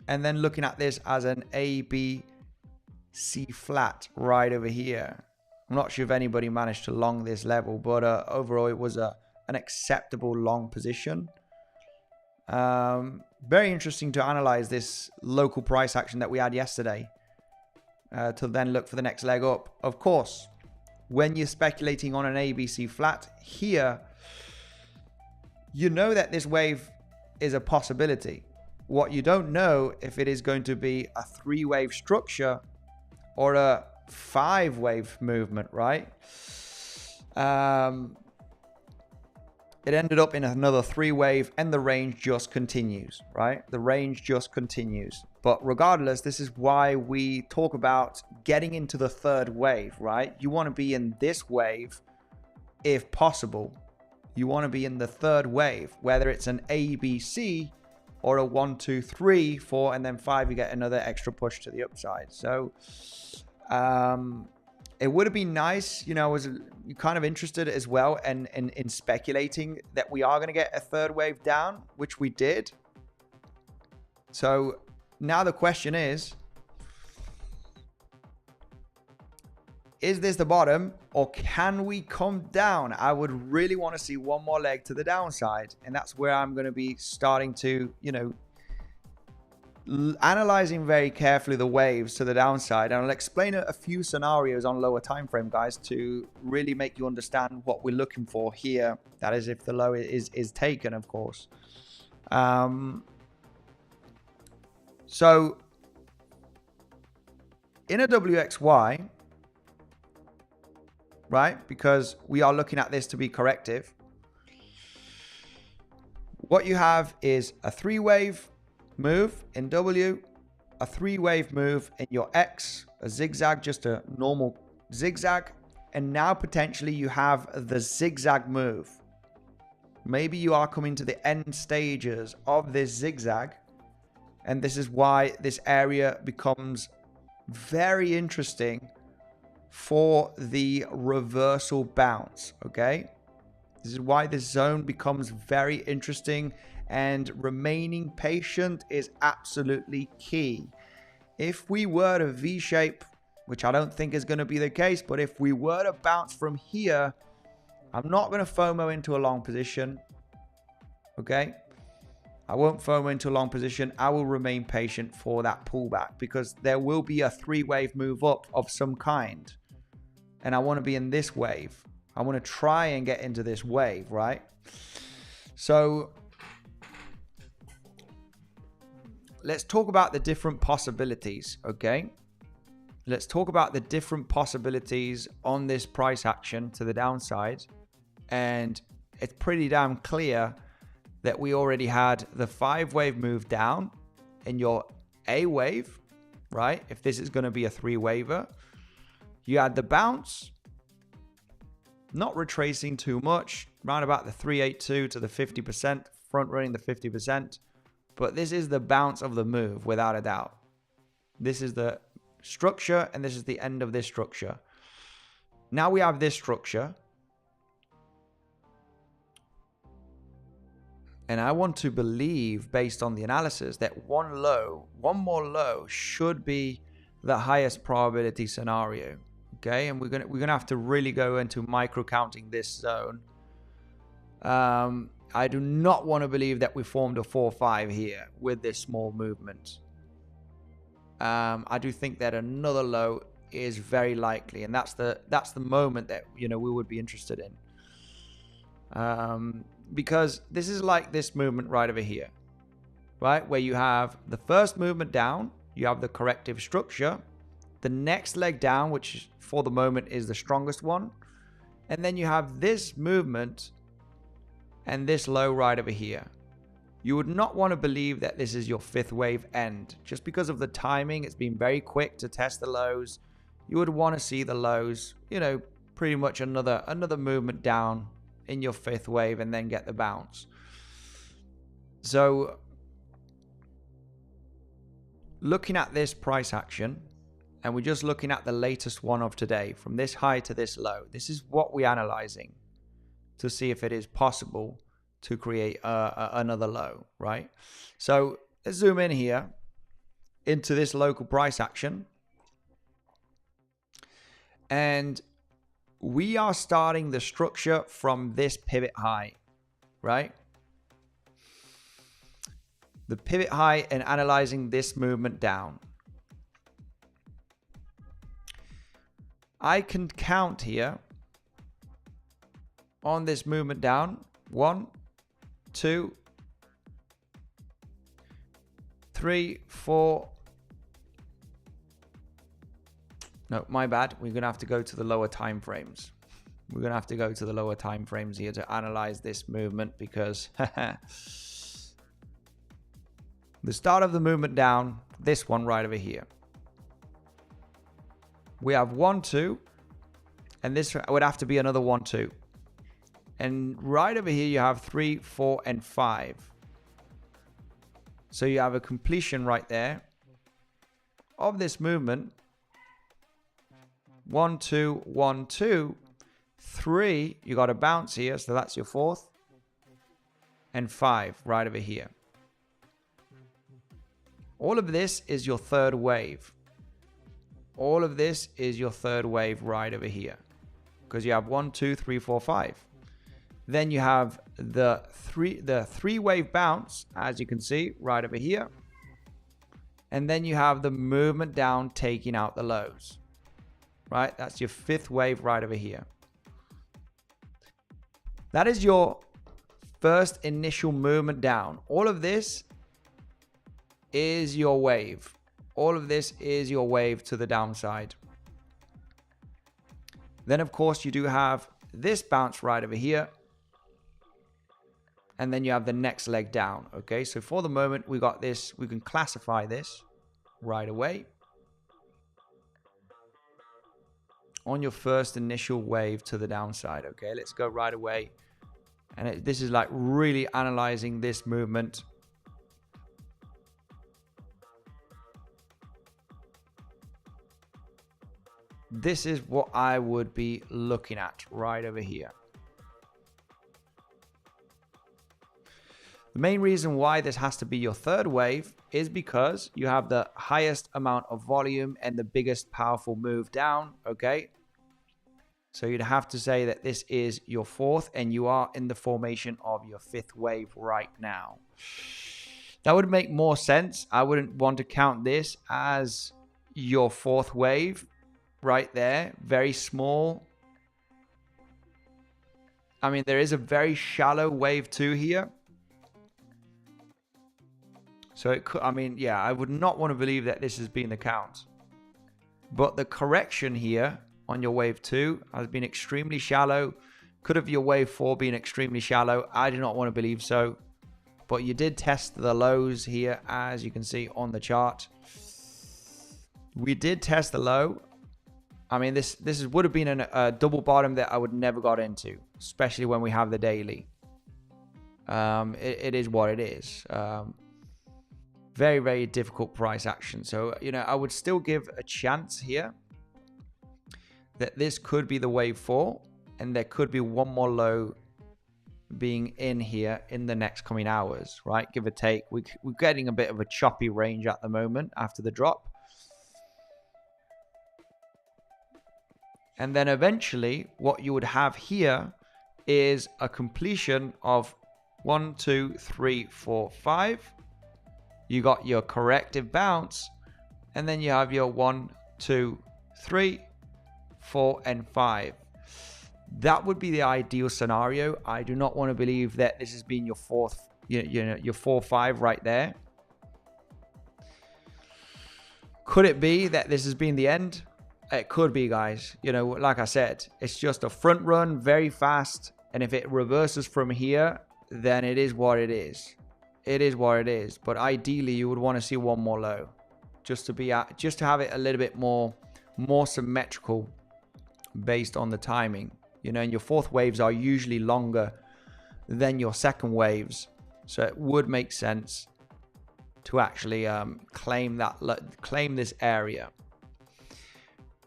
S1: and then looking at this as an ABC flat right over here. I'm not sure if anybody managed to long this level, but overall it was an acceptable long position. Very interesting to analyze this local price action that we had yesterday to then look for the next leg up. Of course, when you're speculating on an ABC flat here, you know that this wave is a possibility. What you don't know if it is going to be a 3-wave structure or a 5-wave movement, right? It ended up in another 3-wave and the range just continues, right? The range just continues. But regardless, this is why we talk about getting into the 3rd wave, right? You want to be in this wave if possible. You want to be in the 3rd wave, whether it's an ABC or a 1, 2, 3, 4, and then 5, you get another extra push to the upside. So it would have been nice, I was kind of interested as well in speculating that we are going to get a 3rd wave down, which we did. So now the question is this the bottom, or can we come down? I would really want to see one more leg to the downside, and that's where I'm going to be starting to, analyzing very carefully the waves to the downside. And I'll explain a few scenarios on lower time frame, guys, to really make you understand what we're looking for here. That is if the low is taken, of course. So in a WXY, right, because we are looking at this to be corrective, what you have is a 3-wave move in W, a 3-wave move in your X, a zigzag, just a normal zigzag, and now potentially you have the zigzag move. Maybe you are coming to the end stages of this zigzag, and this is why this area becomes very interesting for the reversal bounce, okay? This is why this zone becomes very interesting, and remaining patient is absolutely key. If we were to V-shape, which I don't think is going to be the case, but if we were to bounce from here, I'm not going to FOMO into a long position, okay? I won't FOMO into a long position. I will remain patient for that pullback because there will be a 3-wave move up of some kind. And I want to be in this wave. I want to try and get into this wave, right? So let's talk about the different possibilities, okay? let's talk about the different possibilities on this price action to the downside. And it's pretty damn clear that we already had the 5-wave move down in your A wave, right? If this is going to be a 3-waver, you had the bounce, not retracing too much, around about the 382 to the 50%, front running the 50%. But this is the bounce of the move, without a doubt. This is the structure, and this is the end of this structure. Now we have this structure. And I want to believe, based on the analysis, that one more low should be the highest probability scenario. Okay, and we're gonna have to really go into micro counting this zone. I do not want to believe that we formed a 4-5 here with this small movement. I do think that another low is very likely, and that's the moment that we would be interested in. Because this is like this movement right over here, right? Where you have the first movement down, you have the corrective structure, the next leg down, which for the moment is the strongest one. And then you have this movement and this low right over here. You would not want to believe that this is your 5th wave end. Just because of the timing, it's been very quick to test the lows. You would want to see the lows, pretty much another movement down in your 5th wave and then get the bounce. So looking at this price action, and we're just looking at the latest one of today, from this high to this low, this is what we're analyzing to see if it is possible to create another low, right? So let's zoom in here into this local price action. And we are starting the structure from this pivot high, right? The pivot high, and analyzing this movement down. I can count here on this movement down. 1, 2, 3, 4. No, my bad. We're going to have to go to the lower time frames. We're going to have to go to the lower time frames here to analyze this movement, because the start of the movement down, this one right over here. We have 1, 2, and this would have to be another 1, 2. And right over here, you have 3, 4, and 5. So you have a completion right there of this movement. 1, 2, 1, 2, 3. You got a bounce here, so that's your 4th. And 5 right over here. All of this is your 3rd wave. All of this is your 3rd wave right over here, because you have 1, 2, 3, 4, 5. Then you have the 3-wave bounce, as you can see right over here. And then you have the movement down taking out the lows, right? That's your 5th wave right over here. That is your first initial movement down. All of this is your wave. All of this is your wave to the downside. Then, of course, you do have this bounce right over here. And then you have the next leg down. Okay, so for the moment, we got this. We can classify this right away on your first initial wave to the downside. Okay, let's go right away. And this is like really analyzing this movement. This is what I would be looking at right over here. The main reason why this has to be your 3rd wave is because you have the highest amount of volume and the biggest powerful move down, okay? So you'd have to say that this is your 4th, and you are in the formation of your 5th wave right now. That would make more sense. I wouldn't want to count this as your 4th wave right there. Very small. I mean, there is a very shallow wave 2 here. So it could, I mean, yeah, I would not want to believe that this has been the count. But the correction here on your wave 2 has been extremely shallow. Could have your wave 4 been extremely shallow? I do not want to believe so. But you did test the lows here, as you can see on the chart. We did test the low. I mean, this would have been a double bottom that I would never got into, especially when we have the daily. It is what it is. Very, very difficult price action. So, you know, I would still give a chance here that this could be the wave 4, and there could be one more low being in here in the next coming hours, right? Give or take. We're getting a bit of a choppy range at the moment after the drop. And then eventually what you would have here is a completion of 1, 2, 3, 4, 5. You got your corrective bounce, and then you have your 1, 2, 3, 4, and 5. That would be the ideal scenario. I do not want to believe that this has been your fourth, your 4, 5 right there. Could it be that this has been the end? It could be, guys. You know, like I said, it's just a front run, very fast. And if it reverses from here, then it is what it is. It is what it is. But ideally, you would want to see one more low, just to have it a little bit more symmetrical based on the timing. You know, and your fourth waves are usually longer than your second waves, so it would make sense to actually claim this area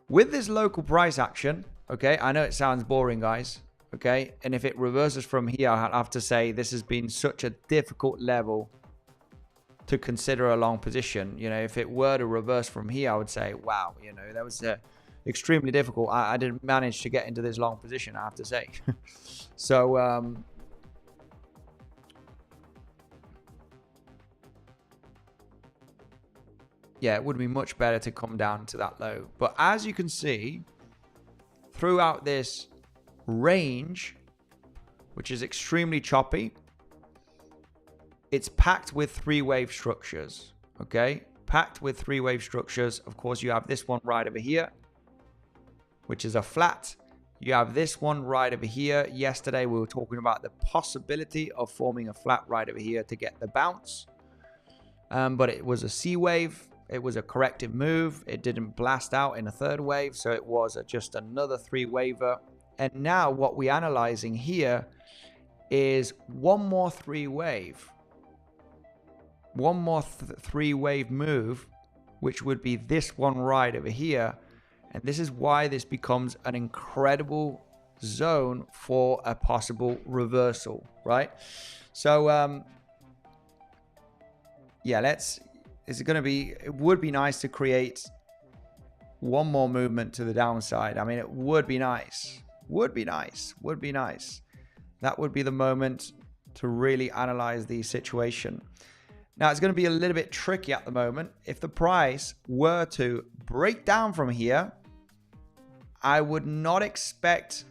S1: with this local price action. Okay, I know it sounds boring, guys. Okay, and if it reverses from here, I have to say this has been such a difficult level to consider a long position. You know, if it were to reverse from here, I would say, wow, you know, that was extremely difficult. I didn't manage to get into this long position, I have to say. So yeah, it would be much better to come down to that low. But as you can see, throughout this range, which is extremely choppy, it's packed with 3 wave structures. Okay, packed with 3 wave structures. Of course, you have this one right over here, which is a flat. You have this one right over here. Yesterday, we were talking about the possibility of forming a flat right over here to get the bounce. But it was a C wave. It was a corrective move. It didn't blast out in a third wave. So it was just another 3 waver. And now what we're analyzing here is one more 3 wave. One more 3 wave move, which would be this one right over here. And this is why this becomes an incredible zone for a possible reversal, right? So, yeah, it would be nice to create one more movement to the downside. I mean, it would be nice. Would be nice. That would be the moment to really analyze the situation. Now, it's going to be a little bit tricky at the moment. If the price were to break down from here, I would not expect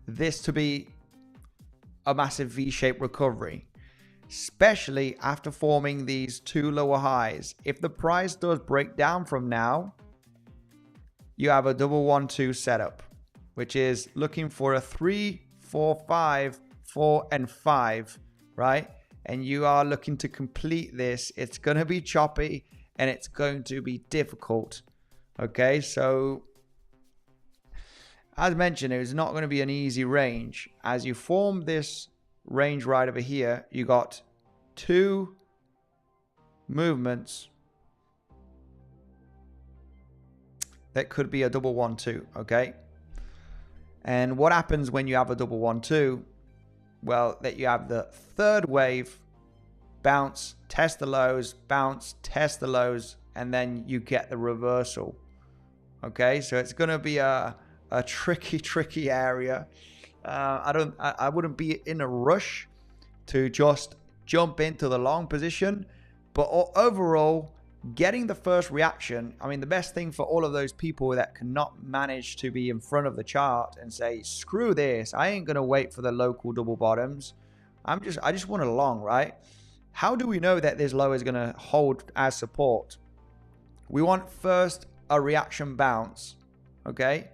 S1: this to be a massive V-shaped recovery, especially after forming these 2 lower highs. If the price does break down from now, you have a double 1, 2 setup, which is looking for a 3, 4, 5, 4, and 5, right? And you are looking to complete this. It's going to be choppy and it's going to be difficult. Okay, so as mentioned, it is not going to be an easy range. As you form this range right over here, you got 2 movements that could be a double 1, 2, okay? And what happens when you have a double 1, 2? Well, that you have the third wave, bounce, test the lows, bounce, test the lows, and then you get the reversal. Okay, so it's going to be a tricky area. I wouldn't be in a rush to just jump into the long position, but overall, getting the first reaction, I mean, the best thing for all of those people that cannot manage to be in front of the chart and say, screw this, I ain't gonna wait for the local double bottoms, I just want a long, right? How do we know that this low is gonna hold as support? We want first a reaction bounce, okay?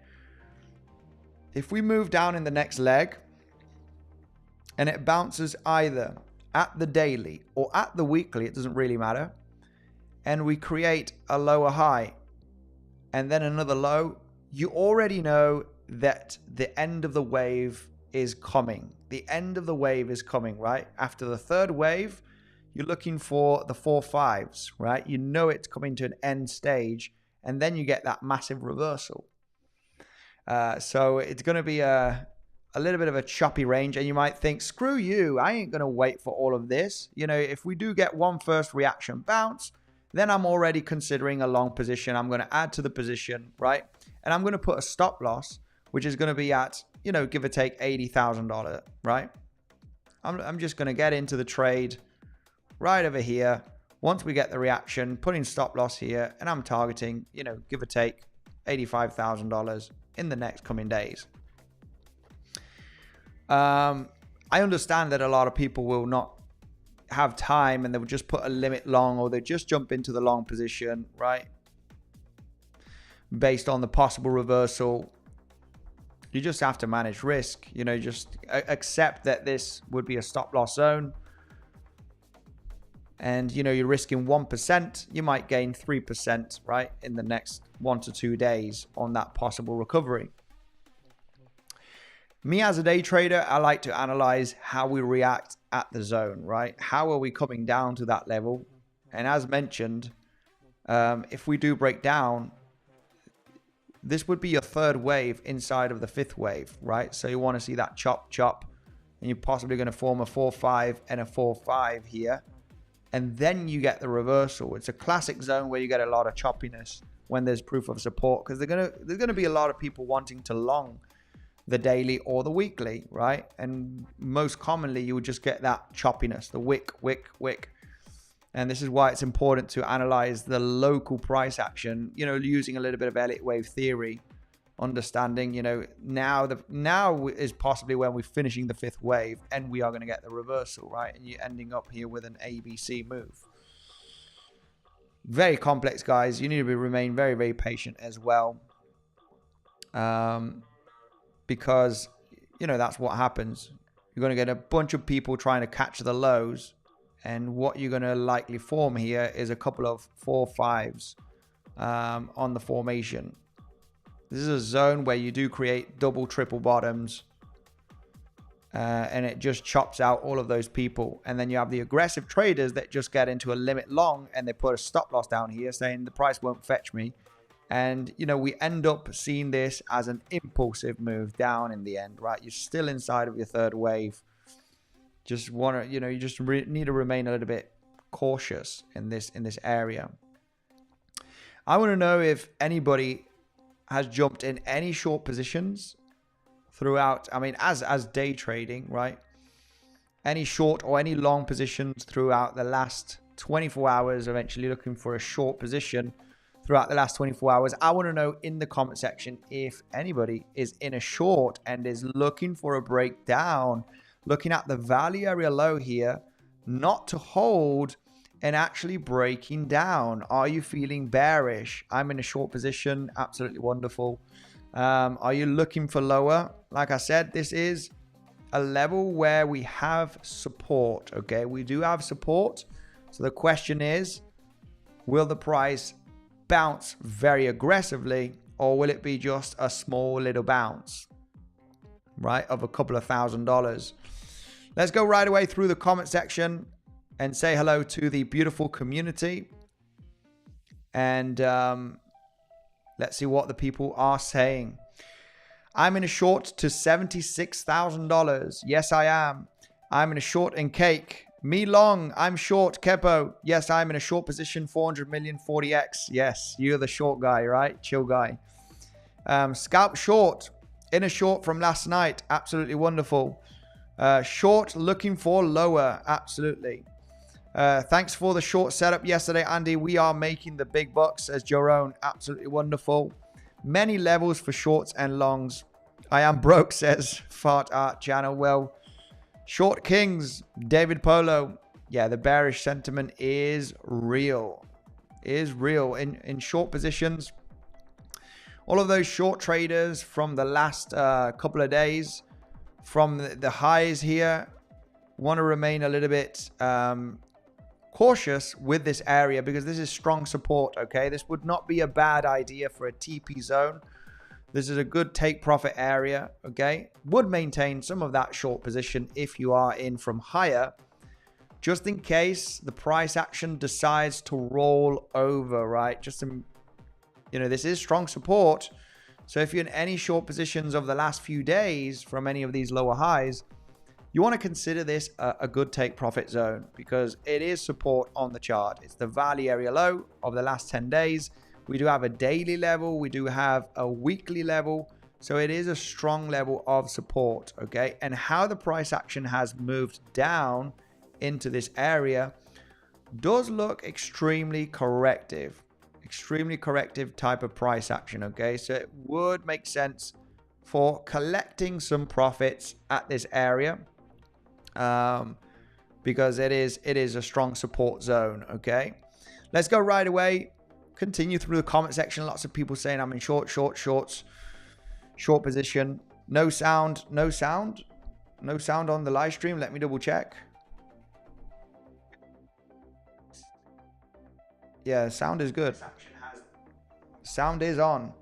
S1: If we move down in the next leg and it bounces either at the daily or at the weekly, it doesn't really matter, and we create a lower high and then another low, you already know that the end of the wave is coming. The end of the wave is coming, right? After the third wave, you're looking for the 4-5s, right? You know it's coming to an end stage, and then you get that massive reversal. So it's going to be a little bit of a choppy range, and you might think, screw you, I ain't going to wait for all of this. You know, if we do get one first reaction bounce, then I'm already considering a long position. I'm going to add to the position, right? And I'm going to put a stop loss, which is going to be at, you know, give or take $80,000, right? I'm just going to get into the trade right over here. Once we get the reaction, putting stop loss here, and I'm targeting, you know, give or take $85,000 in the next coming days. I understand that a lot of people will not have time and they will just put a limit long, or they just jump into the long position, right? Based on the possible reversal. You just have to manage risk, you know, just accept that this would be a stop loss zone. And, you know, you're risking 1%, you might gain 3%, right, in the next 1 to 2 days on that possible recovery. Me as a day trader, I like to analyze how we react at the zone, right? How are we coming down to that level? And as mentioned, if we do break down, this would be a third wave inside of the fifth wave, right? So you want to see that chop, and you're possibly going to form a 4-5 and a 4-5 here. And then you get the reversal. It's a classic zone where you get a lot of choppiness when there's proof of support, because there's going to be a lot of people wanting to long the daily or the weekly, right? And most commonly, you would just get that choppiness, the wick. And this is why it's important to analyze the local price action, you know, using a little bit of Elliott wave theory, understanding, you know, now is possibly when we're finishing the fifth wave and we are going to get the reversal, right? And you're ending up here with an ABC move. Very complex, guys. You need to remain very, very patient as well. Because, you know, that's what happens. You're going to get a bunch of people trying to catch the lows. And what you're going to likely form here is a couple of 4-5s on the formation. This is a zone where you do create double, triple bottoms. And it just chops out all of those people. And then you have the aggressive traders that just get into a limit long and they put a stop loss down here saying the price won't fetch me. And, you know, we end up seeing this as an impulsive move down in the end, right? You're still inside of your third wave. Just want to, you know, you just need to remain a little bit cautious in this area. I want to know if anybody has jumped in any short positions throughout, I mean, as day trading, right? Any short or any long positions throughout the last 24 hours, eventually looking for a short position throughout the last 24 hours. I want to know in the comment section if anybody is in a short and is looking for a breakdown, looking at the value area low here, not to hold and actually breaking down. Are you feeling bearish? I'm in a short position. Absolutely wonderful. Are you looking for lower? Like I said, this is a level where we have support. Okay, we do have support. So the question is, will the price bounce very aggressively, or will it be just a small little bounce, right, of a couple of $1,000s? Let's go right away through the comment section and say hello to the beautiful community, and let's see what the people are saying. I'm in a short to $76,000. Yes, I am. I'm in a short in cake. Me long, I'm short, 𝗕𝗶𝗆. Yes, I'm in a short position, 400 million, 40x. Yes, you're the short guy, right? Chill guy. Scalp short, in a short from last night. Absolutely wonderful. Short looking for lower. Absolutely. Thanks for the short setup yesterday, Andy. We are making the big bucks, says Jerome. Absolutely wonderful. Many levels for shorts and longs. I am broke, says Fart Art Channel. Well, short kings, David Polo. Yeah, the bearish sentiment is real. In short positions, all of those short traders from the last couple of days, from the highs here, want to remain a little bit cautious with this area because this is strong support. Okay, this would not be a bad idea for a TP zone. This is a good take profit area. Okay, would maintain some of that short position if you are in from higher, just in case the price action decides to roll over, right? Just to, this is strong support. So if you're in any short positions of the last few days from any of these lower highs, you want to consider this a good take profit zone because it is support on the chart. It's the value area low of the last 10 days. We do have a daily level. We do have a weekly level. So it is a strong level of support, okay? And how the price action has moved down into this area does look extremely corrective type of price action, okay? So it would make sense for collecting some profits at this area because it is a strong support zone, okay? Let's go right away. Continue through the comment section. Lots of people saying I'm in short position. No sound on the live stream. Let me double check. Yeah, sound is good. Sound is on.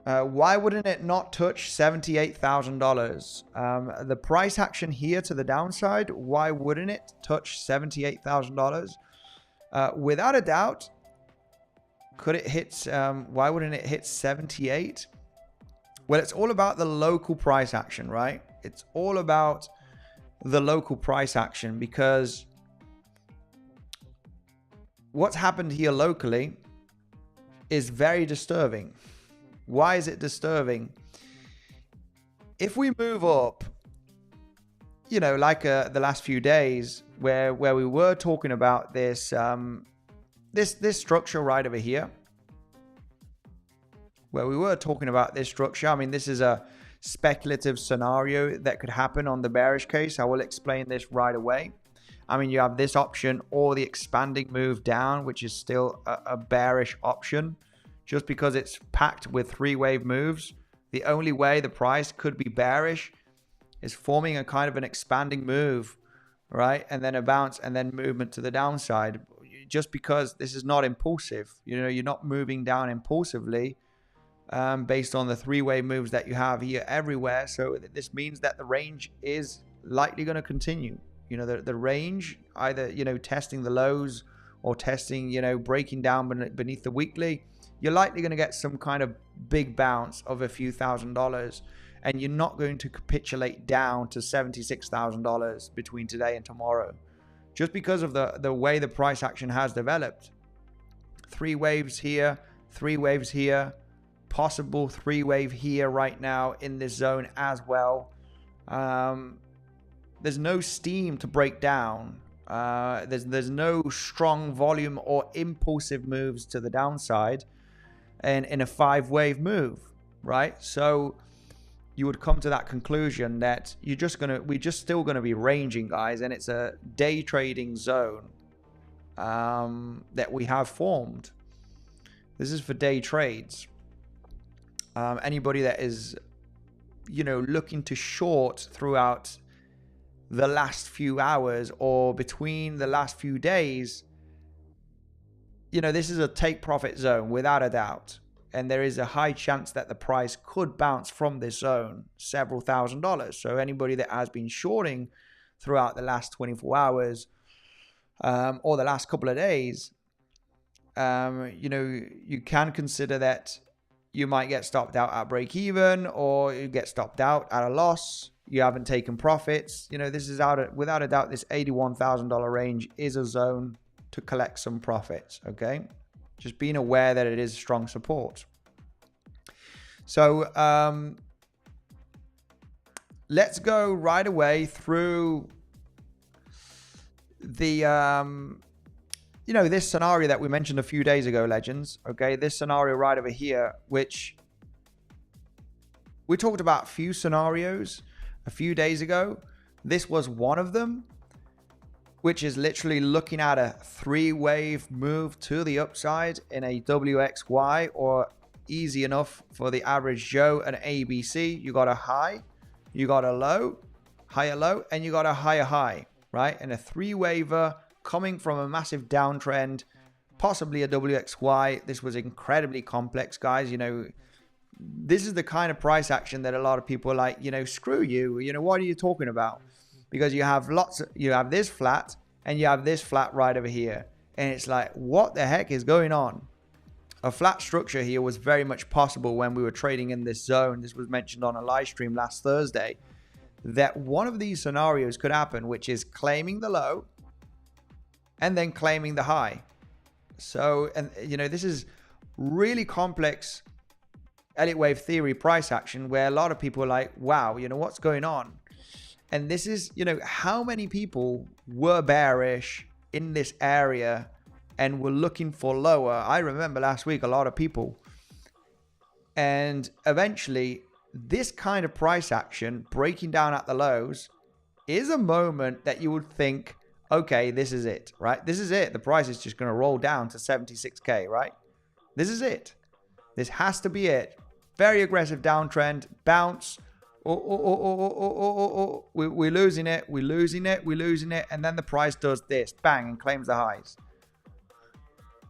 S1: Why wouldn't it not touch $78,000? The price action here to the downside, why wouldn't it touch $78,000? Without a doubt, could it hit, why wouldn't it hit 78? Well, it's all about the local price action, right? It's all about the local price action because what's happened here locally is very disturbing. Why is it disturbing? If we move up, like the last few days where we were talking about this this structure right over here, where we were talking about this structure. I mean, this is a speculative scenario that could happen on the bearish case. I will explain this right away. I mean, you have this option or the expanding move down, which is still a bearish option. Just because it's packed with 3-wave moves, the only way the price could be bearish is forming a kind of an expanding move, right? And then a bounce and then movement to the downside. Just because this is not impulsive, you're not moving down impulsively based on the 3-wave moves that you have here everywhere. So this means that the range is likely going to continue. The range either, testing the lows or testing, breaking down beneath the weekly. You're likely going to get some kind of big bounce of a few $1,000s, and you're not going to capitulate down to $76,000 between today and tomorrow, just because of the way the price action has developed. 3 waves here, 3 waves here, possible 3-wave here right now in this zone as well. There's no steam to break down. There's no strong volume or impulsive moves to the downside. And in a 5-wave move, right? So you would come to that conclusion that we're just still gonna be ranging, guys, and it's a day trading zone that we have formed. This is for day trades. Anybody that is, looking to short throughout the last few hours or between the last few days, this is a take profit zone without a doubt. And there is a high chance that the price could bounce from this zone several $1,000s. So anybody that has been shorting throughout the last 24 hours or the last couple of days, you can consider that you might get stopped out at break even, or you get stopped out at a loss. You haven't taken profits. This is without a doubt, this $81,000 range is a zone to collect some profits, okay? Just being aware that it is strong support. So let's go right away through the this scenario that we mentioned a few days ago, legends. Okay, this scenario right over here, which we talked about a few scenarios a few days ago. This was one of them, which is literally looking at a 3-wave move to the upside in a WXY or easy enough for the average Joe and ABC. You got a high, you got a low, higher low, and you got a higher high, right? And a three waver coming from a massive downtrend, possibly a WXY. This was incredibly complex, guys. You know, this is the kind of price action that a lot of people are like, you know, screw you. You know, what are you talking about? Because you have you have this flat and you have this flat right over here. And it's like, what the heck is going on? A flat structure here was very much possible when we were trading in this zone. This was mentioned on a live stream last Thursday, that one of these scenarios could happen, which is claiming the low and then claiming the high. So, and you know, this is really complex Elliott wave theory price action where a lot of people are like, wow, you know, what's going on? And this is, you know, how many people were bearish in this area and were looking for lower. I remember last week, a lot of people. And eventually, this kind of price action, breaking down at the lows, is a moment that you would think, okay, this is it, right? This is it. The price is just going to roll down to 76K, right? This is it. This has to be it. Very aggressive downtrend, bounce. We're losing it. We're losing it. We're losing it. And then the price does this, bang, and claims the highs.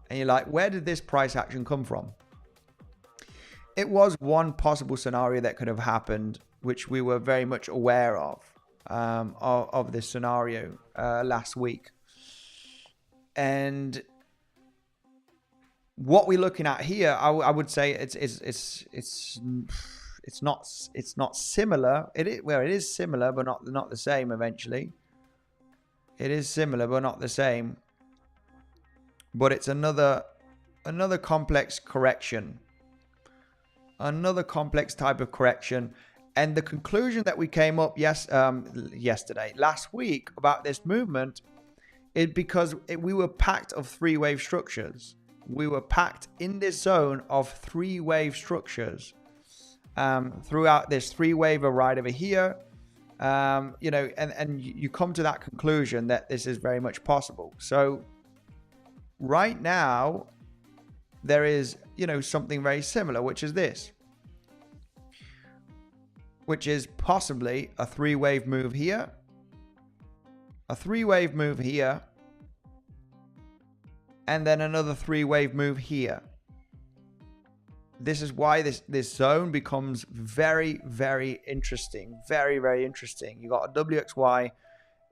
S1: And you're like, where did this price action come from? It was one possible scenario that could have happened, which we were very much aware of this scenario last week. And what we're looking at here, I would say it's not similar. It is similar, but not the same. Eventually, it is similar, but not the same. But it's another complex correction, another complex type of correction. And the conclusion that we came up last week about this movement is because we were packed of three wave structures. We were packed in this zone of three wave structures throughout this three waver right over here. You know, and you come to that conclusion that this is very much possible. So right now, there is, you know, something very similar, which is this, which is possibly a three wave move here, a three wave move here, and then another three wave move here. This is why this zone becomes very, very interesting. Very, very interesting. You got a WXY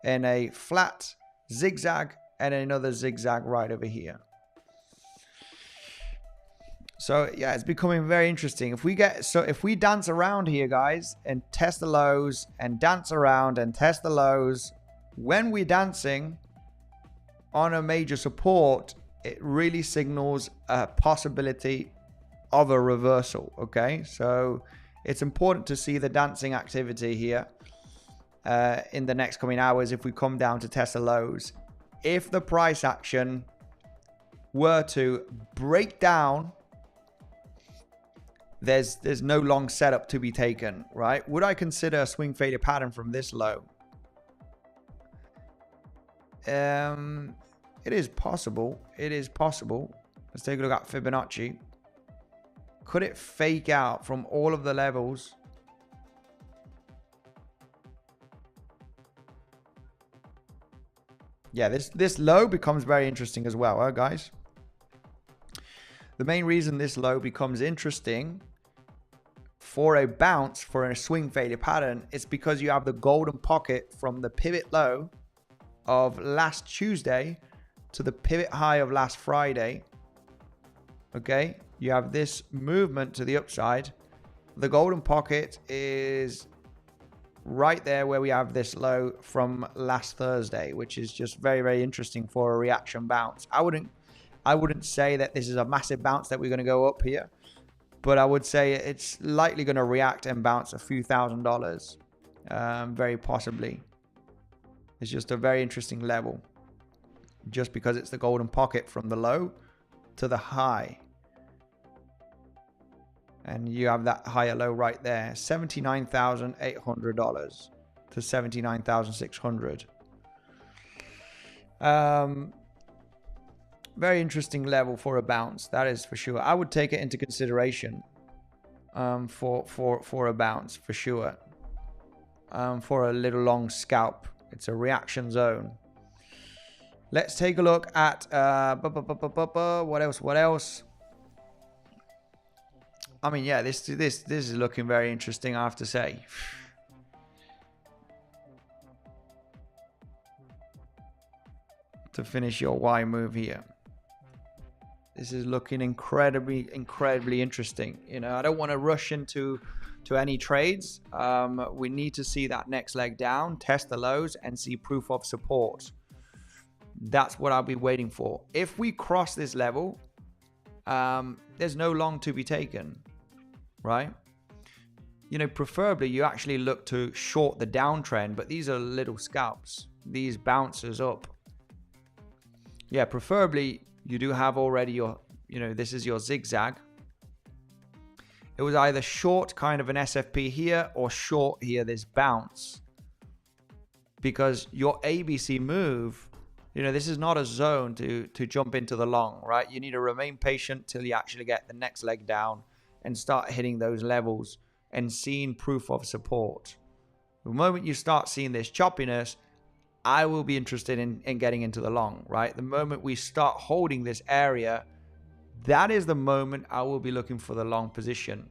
S1: and a flat zigzag and another zigzag right over here. So yeah, it's becoming very interesting. If we dance around here, guys, and test the lows and dance around and test the lows, when we're dancing on a major support, it really signals a possibility of a reversal. Okay, so it's important to see the dancing activity here in the next coming hours. If we come down to test the lows, if the price action were to break down, there's no long setup to be taken, right? Would I consider a swing failure pattern from this low? It is possible. It is possible. Let's take a look at Fibonacci. Could it fake out from all of the levels? Yeah, this low becomes very interesting as well, guys. The main reason this low becomes interesting for a bounce, for a swing failure pattern, is because you have the golden pocket from the pivot low of last Tuesday to the pivot high of last Friday. Okay, you have this movement to the upside. The golden pocket is right there where we have this low from last Thursday, which is just very, very interesting for a reaction bounce. I wouldn't say that this is a massive bounce that we're going to go up here, but I would say it's likely going to react and bounce a few $1,000s, very possibly. It's just a very interesting level, just because it's the golden pocket from the low to the high. And you have that higher low right there, $79,800 to $79,600. Very interesting level for a bounce. That is for sure. I would take it into consideration for a bounce for sure. For a little long scalp. It's a reaction zone. Let's take a look at what else? What else? I mean, yeah, this is looking very interesting, I have to say. To finish your Y move here. This is looking incredibly interesting. You know, I don't want to rush into any trades. We need to see that next leg down, test the lows, and see proof of support. That's what I'll be waiting for. If we cross this level, there's no long to be taken, right? You know, preferably you actually look to short the downtrend, but these are little scalps. These bounces up. Yeah, preferably you do have already your, you know, this is your zigzag. It was either short kind of an SFP here or short here, this bounce. Because your ABC move, you know, this is not a zone to jump into the long, right? You need to remain patient till you actually get the next leg down and start hitting those levels and seeing proof of support. The moment you start seeing this choppiness, I will be interested in getting into the long, right? The moment we start holding this area, that is the moment I will be looking for the long position.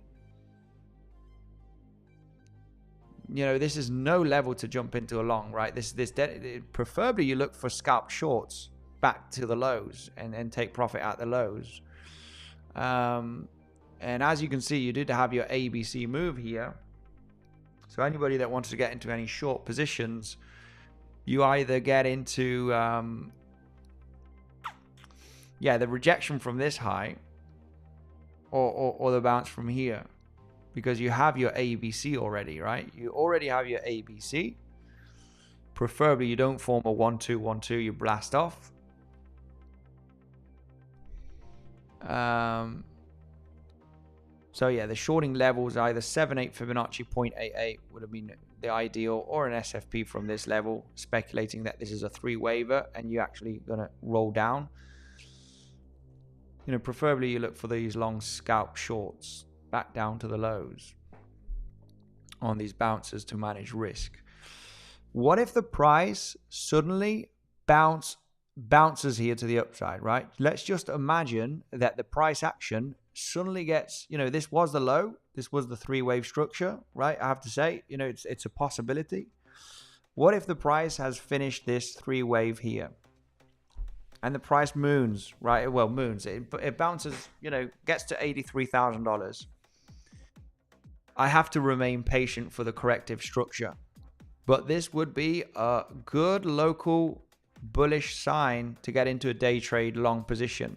S1: You know, this is no level to jump into a long, right? Preferably you look for scalp shorts back to the lows and take profit at the lows. And as you can see, you did have your ABC move here. So anybody that wants to get into any short positions, you either get into, the rejection from this high or the bounce from here, because you have your ABC already, right? You already have your ABC. Preferably you don't form a 1-2, 1-2, you blast off. So yeah, the shorting levels either 7-8 Fibonacci 0.88 would have been the ideal, or an SFP from this level, speculating that this is a 3-waver and you're actually gonna roll down. You know, preferably you look for these long scalp shorts back down to the lows on these bounces to manage risk. What if the price suddenly bounces here to the upside, right? Let's just imagine that the price action suddenly gets, you know, this was the low, this was the 3-wave structure, right? I have to say, you know, it's a possibility. What if the price has finished this 3-wave here and the price moons, right? Well, moons, it bounces, you know, gets to $83,000. I have to remain patient for the corrective structure, but this would be a good local bullish sign to get into a day trade long position.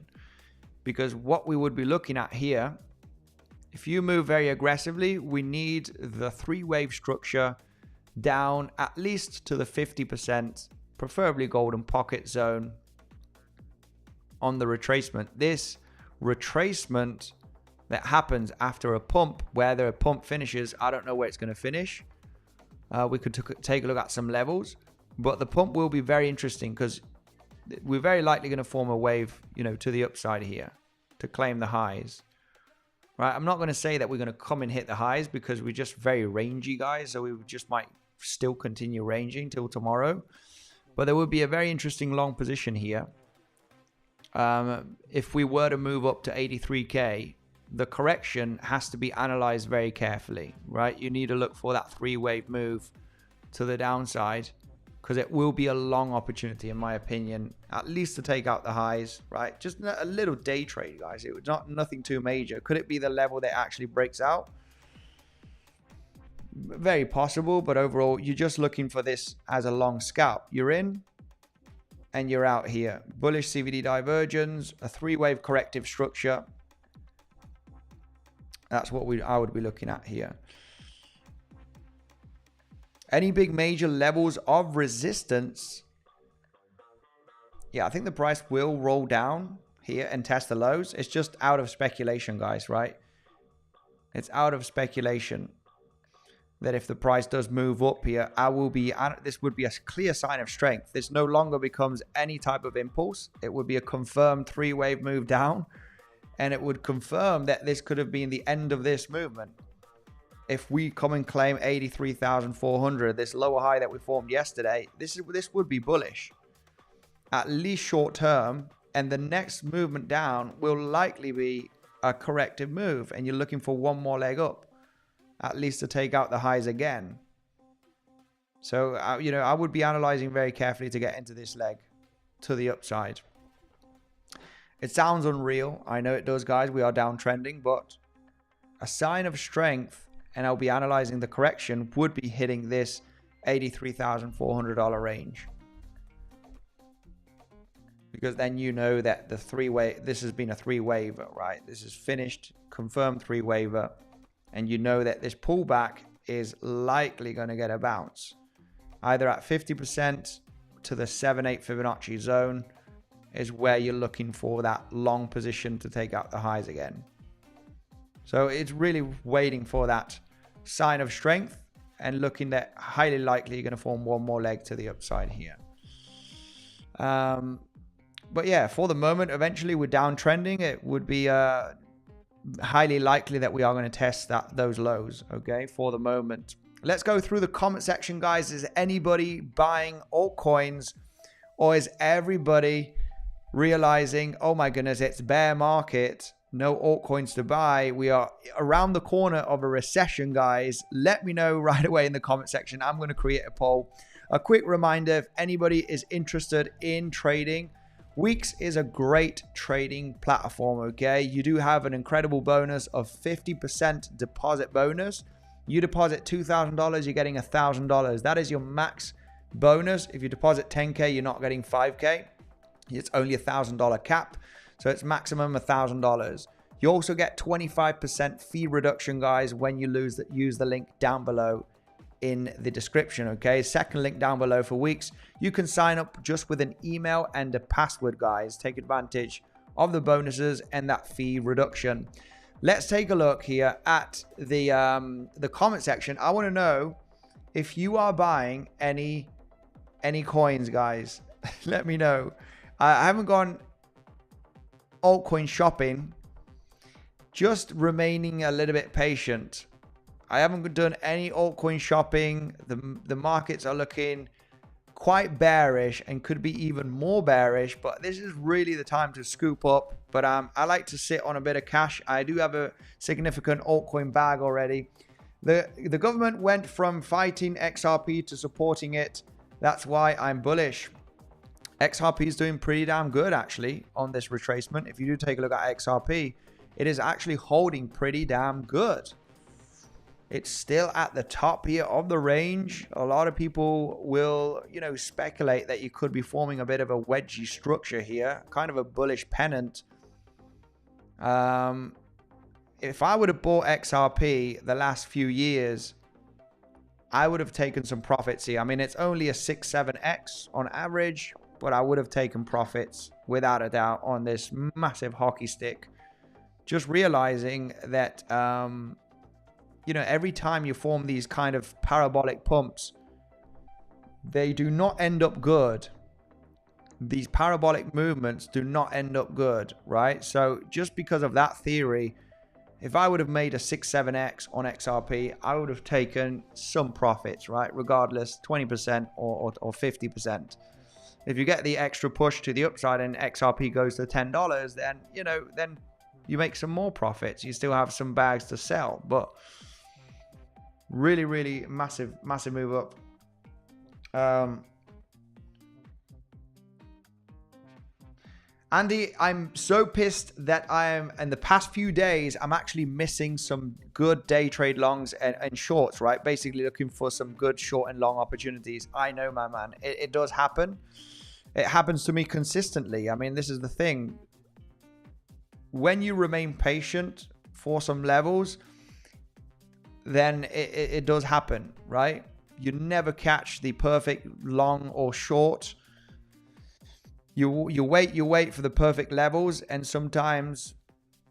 S1: Because what we would be looking at here, if you move very aggressively, we need the 3-wave structure down at least to the 50%, preferably golden pocket zone on the retracement. This retracement that happens after a pump, where the pump finishes, I don't know where it's going to finish. We could take a look at some levels, but the pump will be very interesting because we're very likely going to form a wave, you know, to the upside here to claim the highs, right? I'm not going to say that we're going to come and hit the highs because we're just very rangy guys. So we just might still continue ranging till tomorrow, but there would be a very interesting long position here. If we were to move up to 83K, the correction has to be analyzed very carefully, right? You need to look for that 3-wave move to the downside, because it will be a long opportunity, in my opinion, at least to take out the highs, right? Just a little day trade, guys. It was nothing too major. Could it be the level that actually breaks out? Very possible, but overall, you're just looking for this as a long scalp. You're in and you're out here. Bullish CVD divergence, a 3-wave corrective structure. That's what I would be looking at here. Any big major levels of resistance? Yeah, I think the price will roll down here and test the lows. It's just out of speculation, guys, right? It's out of speculation. that if the price does move up here, this would be a clear sign of strength. This no longer becomes any type of impulse. It would be a confirmed 3-wave move down, and it would confirm that this could have been the end of this movement. If we come and claim 83,400, this lower high that we formed yesterday, this would be bullish, at least short term, and the next movement down will likely be a corrective move, and you're looking for one more leg up, at least to take out the highs again. So, I would be analyzing very carefully to get into this leg to the upside. It sounds unreal. I know it does, guys. We are downtrending, but a sign of strength, and I'll be analyzing the correction, would be hitting this $83,400 range. Because then you know that the this has been a 3-waver, right? This is finished, confirmed 3-waver. And you know that this pullback is likely going to get a bounce. Either at 50% to the 7/8 Fibonacci zone is where you're looking for that long position to take out the highs again. So it's really waiting for that sign of strength and looking that highly likely you're going to form one more leg to the upside here. But yeah, for the moment, eventually we're downtrending. It would be highly likely that we are going to test those lows, okay, for the moment. Let's go through the comment section, guys. Is anybody buying altcoins, or is everybody realizing, oh my goodness, it's bear market, no altcoins to buy? We are around the corner of a recession, guys. Let me know right away in the comment section. I'm going to create a poll. A quick reminder, if anybody is interested in trading, MEXC is a great trading platform, okay? You do have an incredible bonus of 50% deposit bonus. You deposit $2,000, you're getting $1,000. That is your max bonus. If you deposit 10K, you're not getting 5K. It's only $1,000 cap, so it's maximum $1,000. You also get 25% fee reduction, guys, when you use the link down below in the description, okay? Second link down below for MEXC. You can sign up just with an email and a password, guys. Take advantage of the bonuses and that fee reduction. Let's take a look here at the comment section. I want to know if you are buying any coins, guys. Let me know. I haven't gone altcoin shopping, just remaining a little bit patient. I haven't done any altcoin shopping. The markets are looking quite bearish and could be even more bearish, but this is really the time to scoop up. But I like to sit on a bit of cash. I do have a significant altcoin bag already. The government went from fighting XRP to supporting it. That's why I'm bullish. XRP is doing pretty damn good actually on this retracement. If you do take a look at XRP, it is actually holding pretty damn good. It's still at the top here of the range. A lot of people will, speculate that you could be forming a bit of a wedgie structure here, kind of a bullish pennant. If I would have bought XRP the last few years, I would have taken some profits here. I mean, it's only a 6-7x on average, but I would have taken profits without a doubt on this massive hockey stick. Just realizing that, every time you form these kind of parabolic pumps, they do not end up good. These parabolic movements do not end up good, right? So just because of that theory, if I would have made a 6-7x on XRP, I would have taken some profits, right? Regardless, 20% or 50%. If you get the extra push to the upside and XRP goes to $10, then, then you make some more profits. You still have some bags to sell, but really, really massive move up. Andy, I'm so pissed that in the past few days, I'm actually missing some good day trade longs and shorts, right? Basically looking for some good short and long opportunities. I know, my man. It does happen. It happens to me consistently. I mean, this is the thing. When you remain patient for some levels, then it does happen, right? You never catch the perfect long or short. You wait for the perfect levels, and sometimes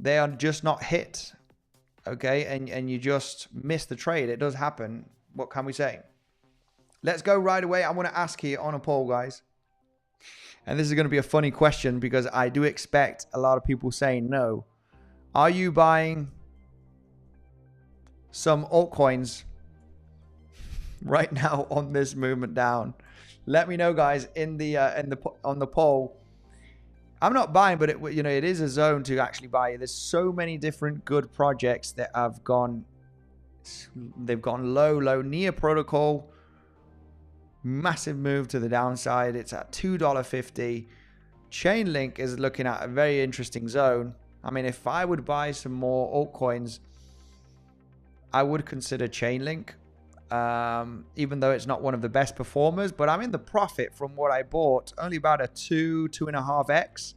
S1: they are just not hit, okay? And you just miss the trade. It does happen. What can we say? Let's go right away. I want to ask here on a poll, guys. And this is going to be a funny question because I do expect a lot of people saying no. Are you buying some altcoins right now on this movement down? Let me know, guys, on the poll. I'm not buying, but it is a zone to actually buy. There's so many different good projects that have gone. They've gone low. Near protocol, massive move to the downside. It's at $2.50. Chainlink is looking at a very interesting zone. I mean, if I would buy some more altcoins, I would consider Chainlink, even though it's not one of the best performers. But I'm in the profit from what I bought, only about a 2.5x.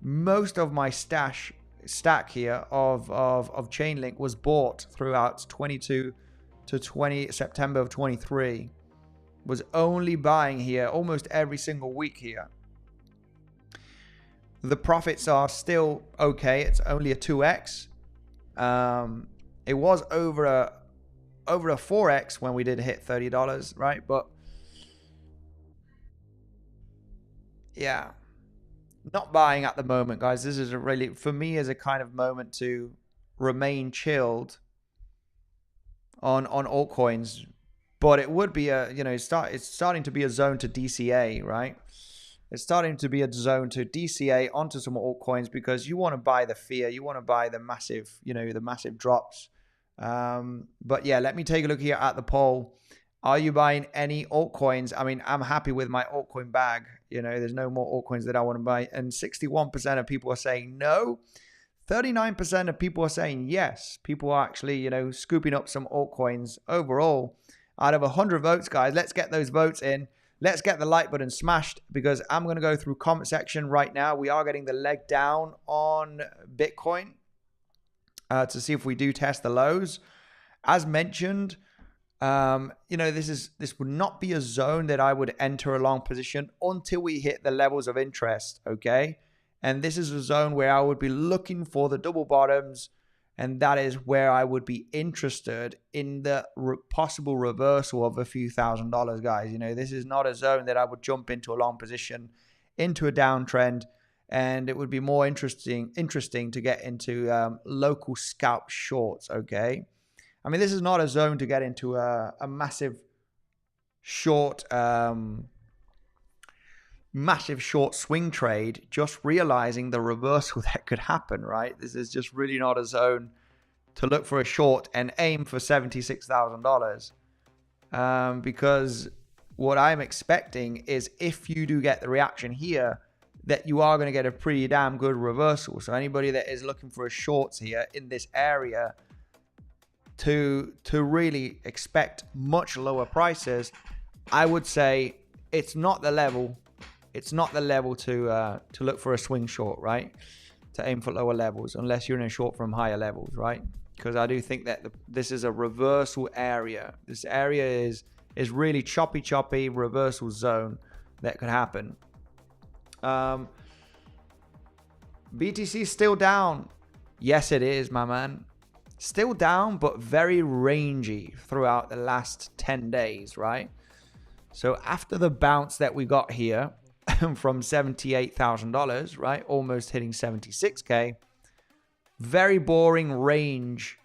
S1: Most of my stack here of Chainlink was bought throughout 22 to September of 23. Was only buying here almost every single week here. The profits are still okay. It's only a 2x. It was over a 4x when we did hit $30, right? But yeah, not buying at the moment, guys. This is a really, for me, is a kind of moment to remain chilled on altcoins. But it would be it's starting to be a zone to DCA, right? It's starting to be a zone to DCA onto some altcoins because you want to buy the fear, you want to buy the massive, the massive drops. But yeah, let me take a look here at the poll. Are you buying any altcoins? I mean, I'm happy with my altcoin bag. There's no more altcoins that I want to buy. And 61% of people are saying no. 39% of people are saying yes. People are actually, scooping up some altcoins overall. Out of 100 votes, guys, let's get those votes in. Let's get the like button smashed because I'm going to go through comment section right now. We are getting the leg down on Bitcoin to see if we do test the lows. As mentioned, this would not be a zone that I would enter a long position until we hit the levels of interest, okay? And this is a zone where I would be looking for the double bottoms, and that is where I would be interested in the possible reversal of a few $1,000s, guys. This is not a zone that I would jump into a long position, into a downtrend, and it would be more interesting to get into local scalp shorts, okay? I mean, this is not a zone to get into a massive short swing trade, just realizing the reversal that could happen, right? This is just really not a zone to look for a short and aim for $76,000. Because what I'm expecting is if you do get the reaction here, that you are going to get a pretty damn good reversal. So anybody that is looking for a shorts here in this area to really expect much lower prices, I would say it's not the level. It's not the level to look for a swing short, right? To aim for lower levels, unless you're in a short from higher levels, right? Because I do think that this is a reversal area. This area is really choppy reversal zone that could happen. BTC is still down. Yes, it is, my man. Still down, but very rangy throughout the last 10 days, right? So after the bounce that we got here, from $78,000, right? Almost hitting 76K. Very boring range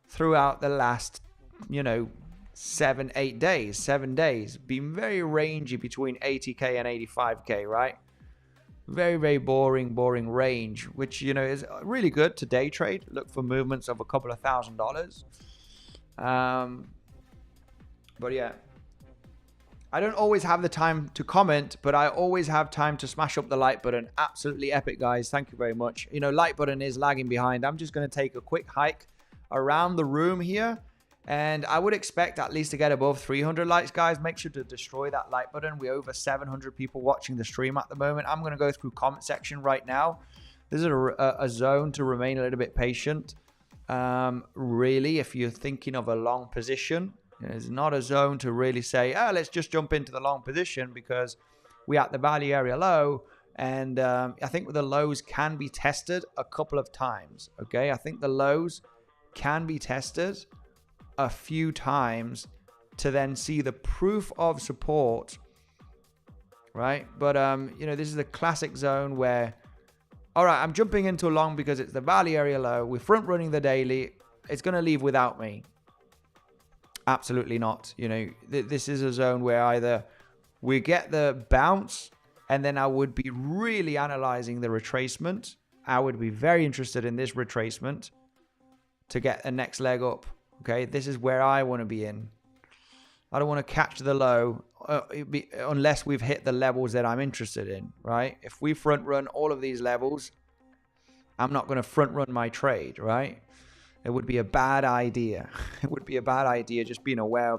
S1: throughout the last, 7 days. Been very rangy between 80K and 85K, right? Very, very boring range, which, is really good to day trade. Look for movements of a couple of $1,000s. But yeah. I don't always have the time to comment, but I always have time to smash up the like button. Absolutely epic, guys. Thank you very much. Like button is lagging behind. I'm just going to take a quick hike around the room here, and I would expect at least to get above 300 likes, guys. Make sure to destroy that like button. We're over 700 people watching the stream at the moment. I'm going to go through comment section right now. This is a zone to remain a little bit patient. Really, if you're thinking of a long position, it's not a zone to really say, let's just jump into the long position because we're at the value area low. And I think the lows can be tested a couple of times. Okay, I think the lows can be tested a few times to then see the proof of support, right? But, you know, this is the classic zone where, all right, I'm jumping into a long because it's the value area low. We're front running the daily. It's going to leave without me. Absolutely not. You know, this is a zone where either we get the bounce and then I would be really analyzing the retracement. I would be very interested in this retracement to get a next leg up. Okay, this is where I want to be in. I don't want to catch the low unless we've hit the levels that I'm interested in, right? If we front run all of these levels, I'm not going to front run my trade, right? It would be a bad idea. It would be a bad idea just being aware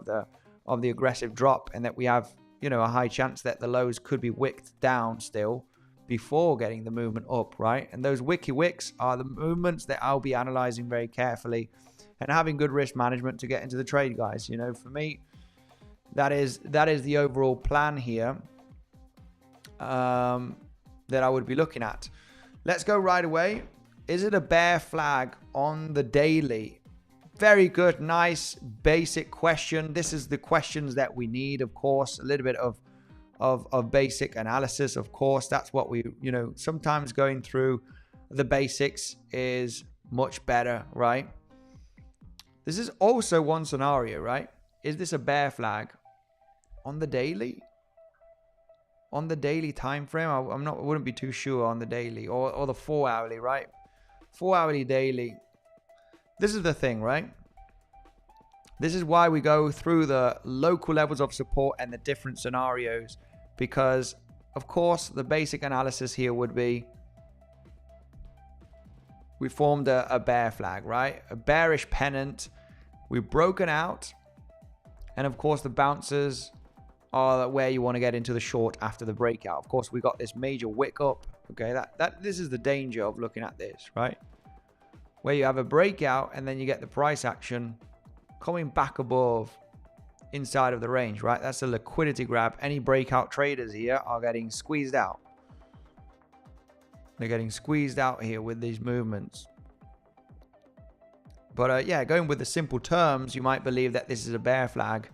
S1: of the aggressive drop, and that we have, you know, a high chance that the lows could be wicked down still before getting the movement up, right? And those wicky wicks are the movements that I'll be analyzing very carefully and having good risk management to get into the trade, guys. You know, for me, that is the overall plan here that I would be looking at. Let's go right away. Is it a bear flag on the daily? Very good, nice, basic question. This is the questions that we need, of course. A little bit of basic analysis, of course. That's what we, you know, sometimes going through the basics is much better, right? This is also one scenario, right? Is this a bear flag on the daily? On the daily time frame, I wouldn't be too sure on the daily or the 4 hourly, right? 4 hourly daily. This is the thing, right? This is why we go through the local levels of support and the different scenarios, because of course the basic analysis here would be we formed a bear flag, right? A bearish pennant. We've broken out, and of course the bounces are where you want to get into the short after the breakout. Of course, we got this major wick up. Okay, this is the danger of looking at this, right? Where you have a breakout and then you get the price action coming back above inside of the range, right? That's a liquidity grab. Any breakout traders here are getting squeezed out. They're getting squeezed out here with these movements. But yeah, going with the simple terms, you might believe that this is a bear flag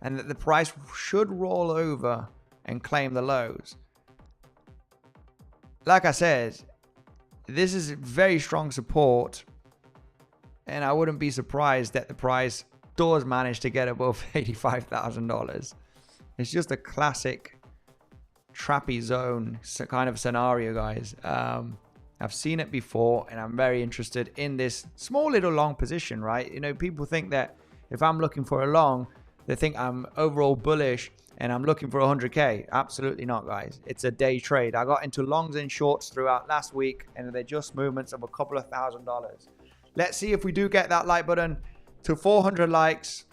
S1: and that the price should roll over and claim the lows. Like I said, this is very strong support, and I wouldn't be surprised that the price does manage to get above $85,000. It's just a classic trappy zone kind of scenario, guys. I've seen it before, and I'm very interested in this small little long position, right? You know, people think that if I'm looking for a long, they think I'm overall bullish and I'm looking for 100K. Absolutely not, guys. It's a day trade. I got into longs and shorts throughout last week, and they're just movements of a couple of $1,000s. Let's see if we do get that like button to 400 likes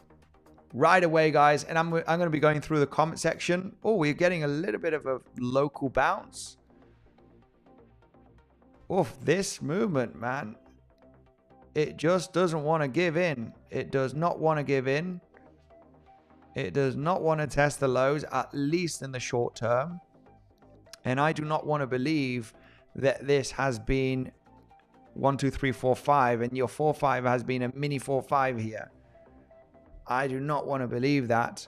S1: right away, guys. And I'm going to be going through the comment section. Oh, we're getting a little bit of a local bounce. Oof, this movement, man. It just doesn't want to give in. It does not want to give in. It does not want to test the lows, at least in the short term. And I do not want to believe that this has been 1, 2, 3, 4, 5, and your 4, 5 has been a mini 4, 5 here. I do not want to believe that.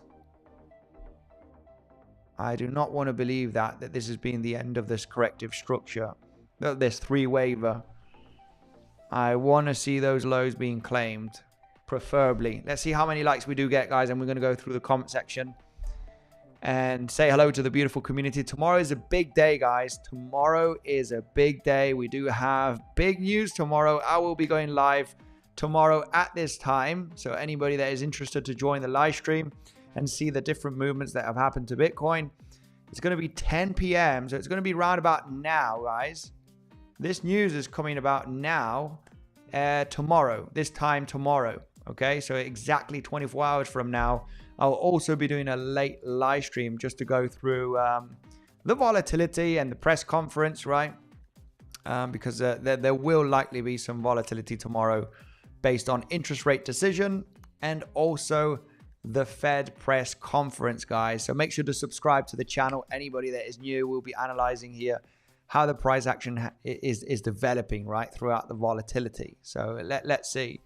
S1: I do not want to believe that this has been the end of this corrective structure, this three-waver. I want to see those lows being claimed, preferably. Let's see how many likes we do get, guys, and we're going to go through the comment section and say hello to the beautiful community. Tomorrow is a big day, guys. Tomorrow is a big day. We do have big news tomorrow. I will be going live tomorrow at this time, so anybody that is interested to join the live stream and see the different movements that have happened to Bitcoin, it's going to be 10 p.m. so it's going to be round about now, guys. This news is coming about now, tomorrow, this time tomorrow. Okay, so exactly 24 hours from now, I'll also be doing a late live stream just to go through the volatility and the press conference, right? Because there will likely be some volatility tomorrow based on interest rate decision and also the Fed press conference, guys. So make sure to subscribe to the channel. Anybody that is new, we'll be analyzing here how the price action is developing, right, throughout the volatility. So let's see.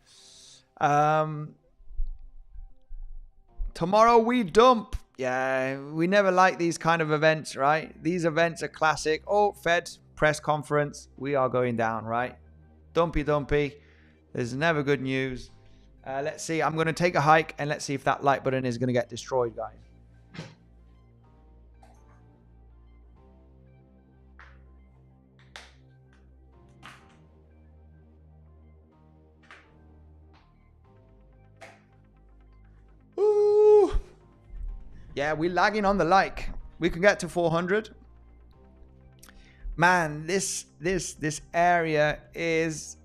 S1: Tomorrow we dump. Yeah, we never like these kind of events, right? These events are classic. Oh, Fed press conference. We are going down, right? Dumpy. There's never good news. Let's see. I'm going to take a hike and let's see if that like button is going to get destroyed, guys. Ooh. Yeah, we're lagging on the like. We can get to 400. Man, this area is,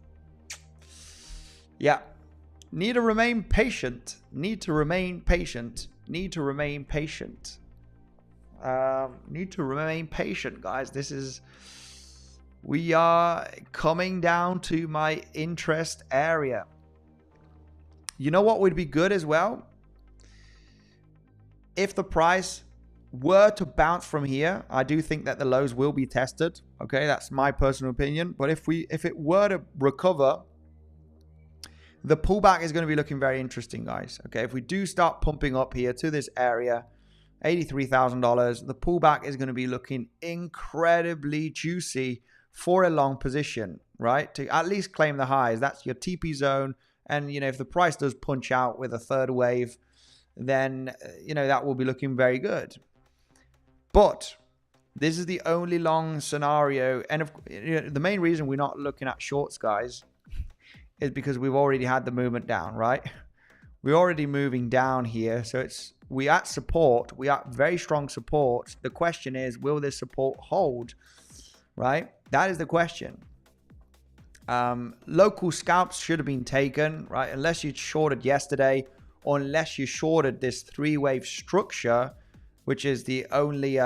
S1: yeah. Need to remain patient. Need to remain patient, guys. We are coming down to my interest area. You know what would be good as well? If the price were to bounce from here, I do think that the lows will be tested. Okay, that's my personal opinion. But if it were to recover, the pullback is going to be looking very interesting, guys. Okay, if we do start pumping up here to this area, $83,000, the pullback is going to be looking incredibly juicy for a long position, right? To at least claim the highs. That's your TP zone. And, you know, if the price does punch out with a third wave, then, you know, that will be looking very good. But this is the only long scenario. And you know, the main reason we're not looking at shorts, guys, is because we've already had the movement down, right? We're already moving down here. So we at support. We at very strong support. The question is, will this support hold, right? That is the question. Local scalps should have been taken, right? Unless you shorted yesterday, or unless you shorted this three-wave structure, which is the only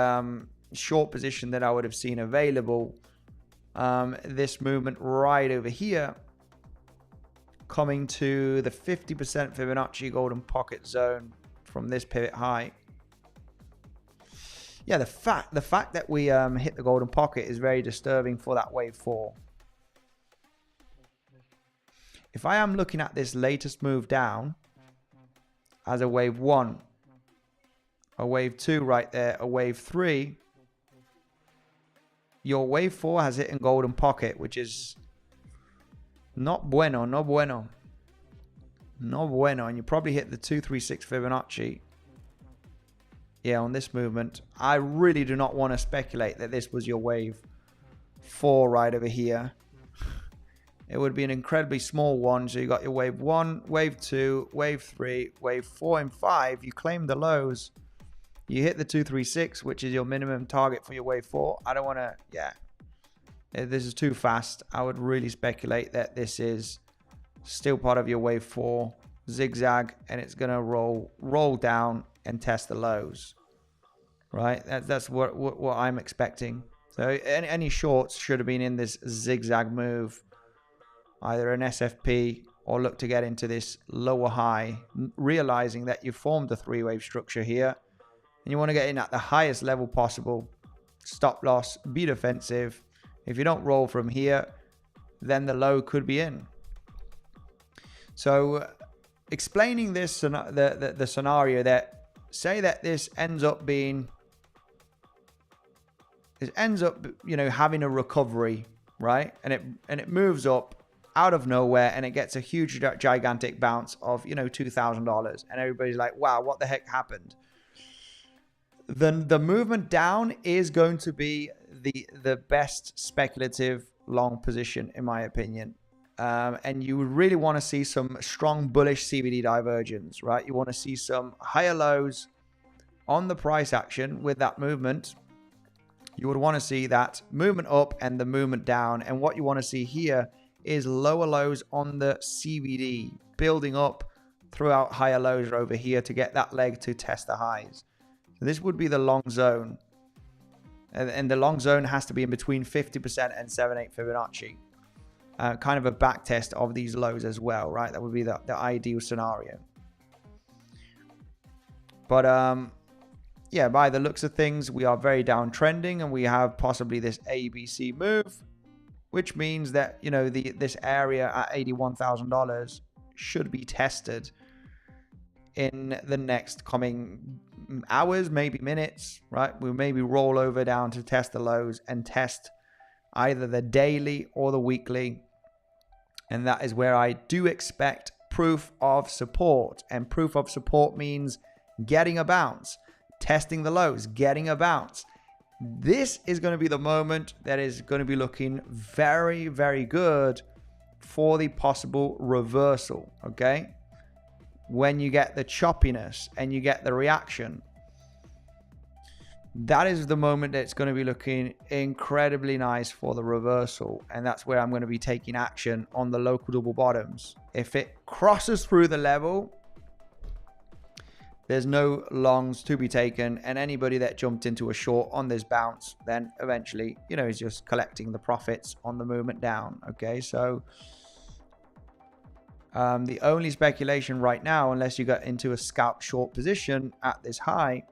S1: short position that I would have seen available. This movement right over here, coming to the 50% Fibonacci golden pocket zone from this pivot high. Yeah, the fact that we hit the golden pocket is very disturbing for that wave 4. If I am looking at this latest move down as a wave 1, a wave 2 right there, a wave 3, your wave 4 has hit in golden pocket, which is not bueno. And you probably hit the 236 Fibonacci. Yeah, on this movement. I really do not want to speculate that this was your wave 4 right over here. It would be an incredibly small one. So you got your wave 1, wave 2, wave 3, wave 4 and 5. You claim the lows. You hit the 236, which is your minimum target for your wave 4. I don't want to, yeah. This is too fast. I would really speculate that this is still part of your wave 4 zigzag, and it's going to roll down and test the lows, right? That's what I'm expecting. So any shorts should have been in this zigzag move, either an SFP or look to get into this lower high, realizing that you formed a three-wave structure here and you want to get in at the highest level possible. Stop loss, be defensive. If you don't roll from here, then the low could be in. So explaining this, the scenario that, say that this ends up, you know, having a recovery, right? And it moves up out of nowhere and it gets a huge, gigantic bounce of, you know, $2,000. And everybody's like, wow, what the heck happened? Then the movement down is going to be the best speculative long position, in my opinion. And you would really want to see some strong bullish CBD divergence, right? You want to see some higher lows on the price action with that movement. You would want to see that movement up and the movement down. And what you want to see here is lower lows on the CBD building up throughout higher lows over here to get that leg to test the highs. So this would be the long zone. And the long zone has to be in between 50% and 7/8 Fibonacci. Kind of a back test of these lows as well, right? That would be the ideal scenario. But yeah, by the looks of things, we are very downtrending and we have possibly this ABC move, which means that, you know, this area at $81,000 should be tested. in the next coming hours, maybe minutes, right? We'll maybe roll over down to test the lows and test either the daily or the weekly. And that is where I do expect proof of support. And proof of support means getting a bounce, testing the lows, getting a bounce. This is going to be the moment that is going to be looking very, very good for the possible reversal, okay? When you get the choppiness and you get the reaction, that is the moment that's going to be looking incredibly nice for the reversal. And that's where I'm going to be taking action on the local double bottoms. If it crosses through the level, there's no longs to be taken. And anybody that jumped into a short on this bounce, then eventually, you know, is just collecting the profits on the movement down. Okay, so the only speculation right now, unless you got into a scalp short position at this high,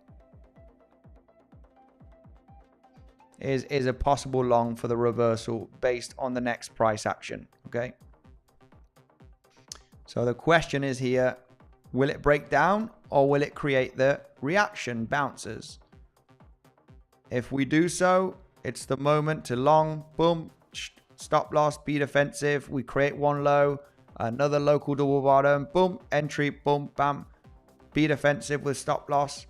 S1: is a possible long for the reversal based on the next price action. Okay, so the question is here, will it break down or will it create the reaction bounces? If we do so, it's the moment to long, boom, stop loss, be defensive. We create one low, another local double bottom, boom, entry, boom, bam, be defensive with stop loss.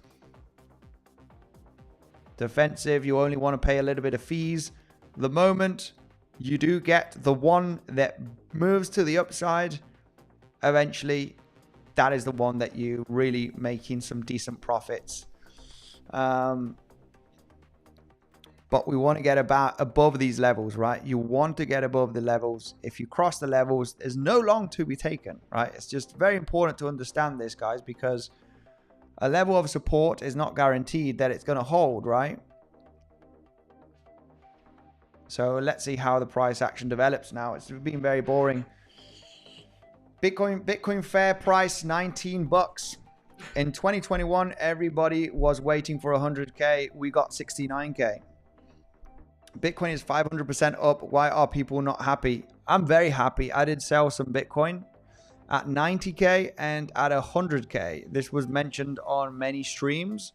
S1: Defensive, you only want to pay a little bit of fees. The moment you do get the one that moves to the upside, eventually that is the one that you really making some decent profits. But we want to get above these levels, right? You want to get above the levels. If you cross the levels, there's no long to be taken, right? It's just very important to understand this, guys, because a level of support is not guaranteed that it's going to hold, right? So let's see how the price action develops now. It's been very boring. Bitcoin fair price, 19 bucks. In 2021, everybody was waiting for 100K. We got 69K. Bitcoin is 500% up. Why are people not happy? I'm very happy. I did sell some Bitcoin at 90K and at 100K. This was mentioned on many streams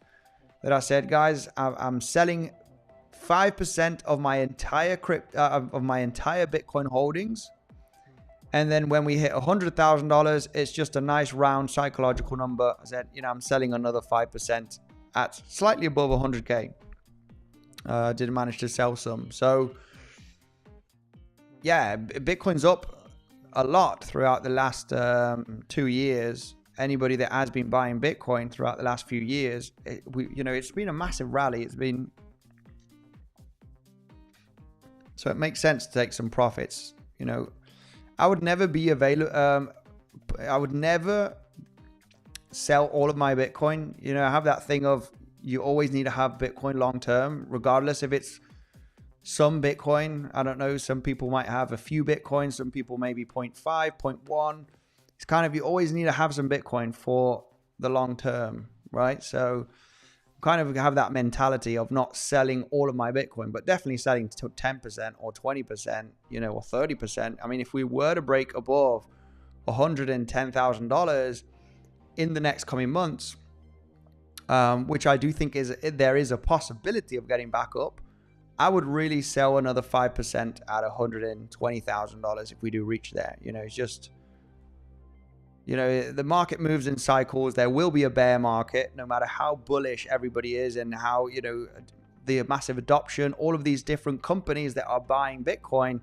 S1: that I said, guys, I'm selling 5% of my entire Bitcoin holdings. And then when we hit $100,000, it's just a nice round psychological number. I said, you know, I'm selling another 5% at slightly above 100K. Did manage to sell some. So yeah, Bitcoin's up a lot throughout the last 2 years. Anybody that has been buying Bitcoin throughout the last few years, it's been a massive rally. So it makes sense to take some profits. You know, I would never be available. I would never sell all of my Bitcoin. You know, I have that thing of you always need to have Bitcoin long term, regardless if it's some Bitcoin. I don't know. Some people might have a few Bitcoins. Some people maybe 0.5, 0.1. It's kind of, you always need to have some Bitcoin for the long term, right? So kind of have that mentality of not selling all of my Bitcoin, but definitely selling to 10% or 20%, you know, or 30%. I mean, if we were to break above $110,000 in the next coming months, which I do think there is a possibility of getting back up, I would really sell another 5% at $120,000 if we do reach there. You know, it's just, you know, the market moves in cycles. There will be a bear market, no matter how bullish everybody is and how, you know, the massive adoption, all of these different companies that are buying Bitcoin.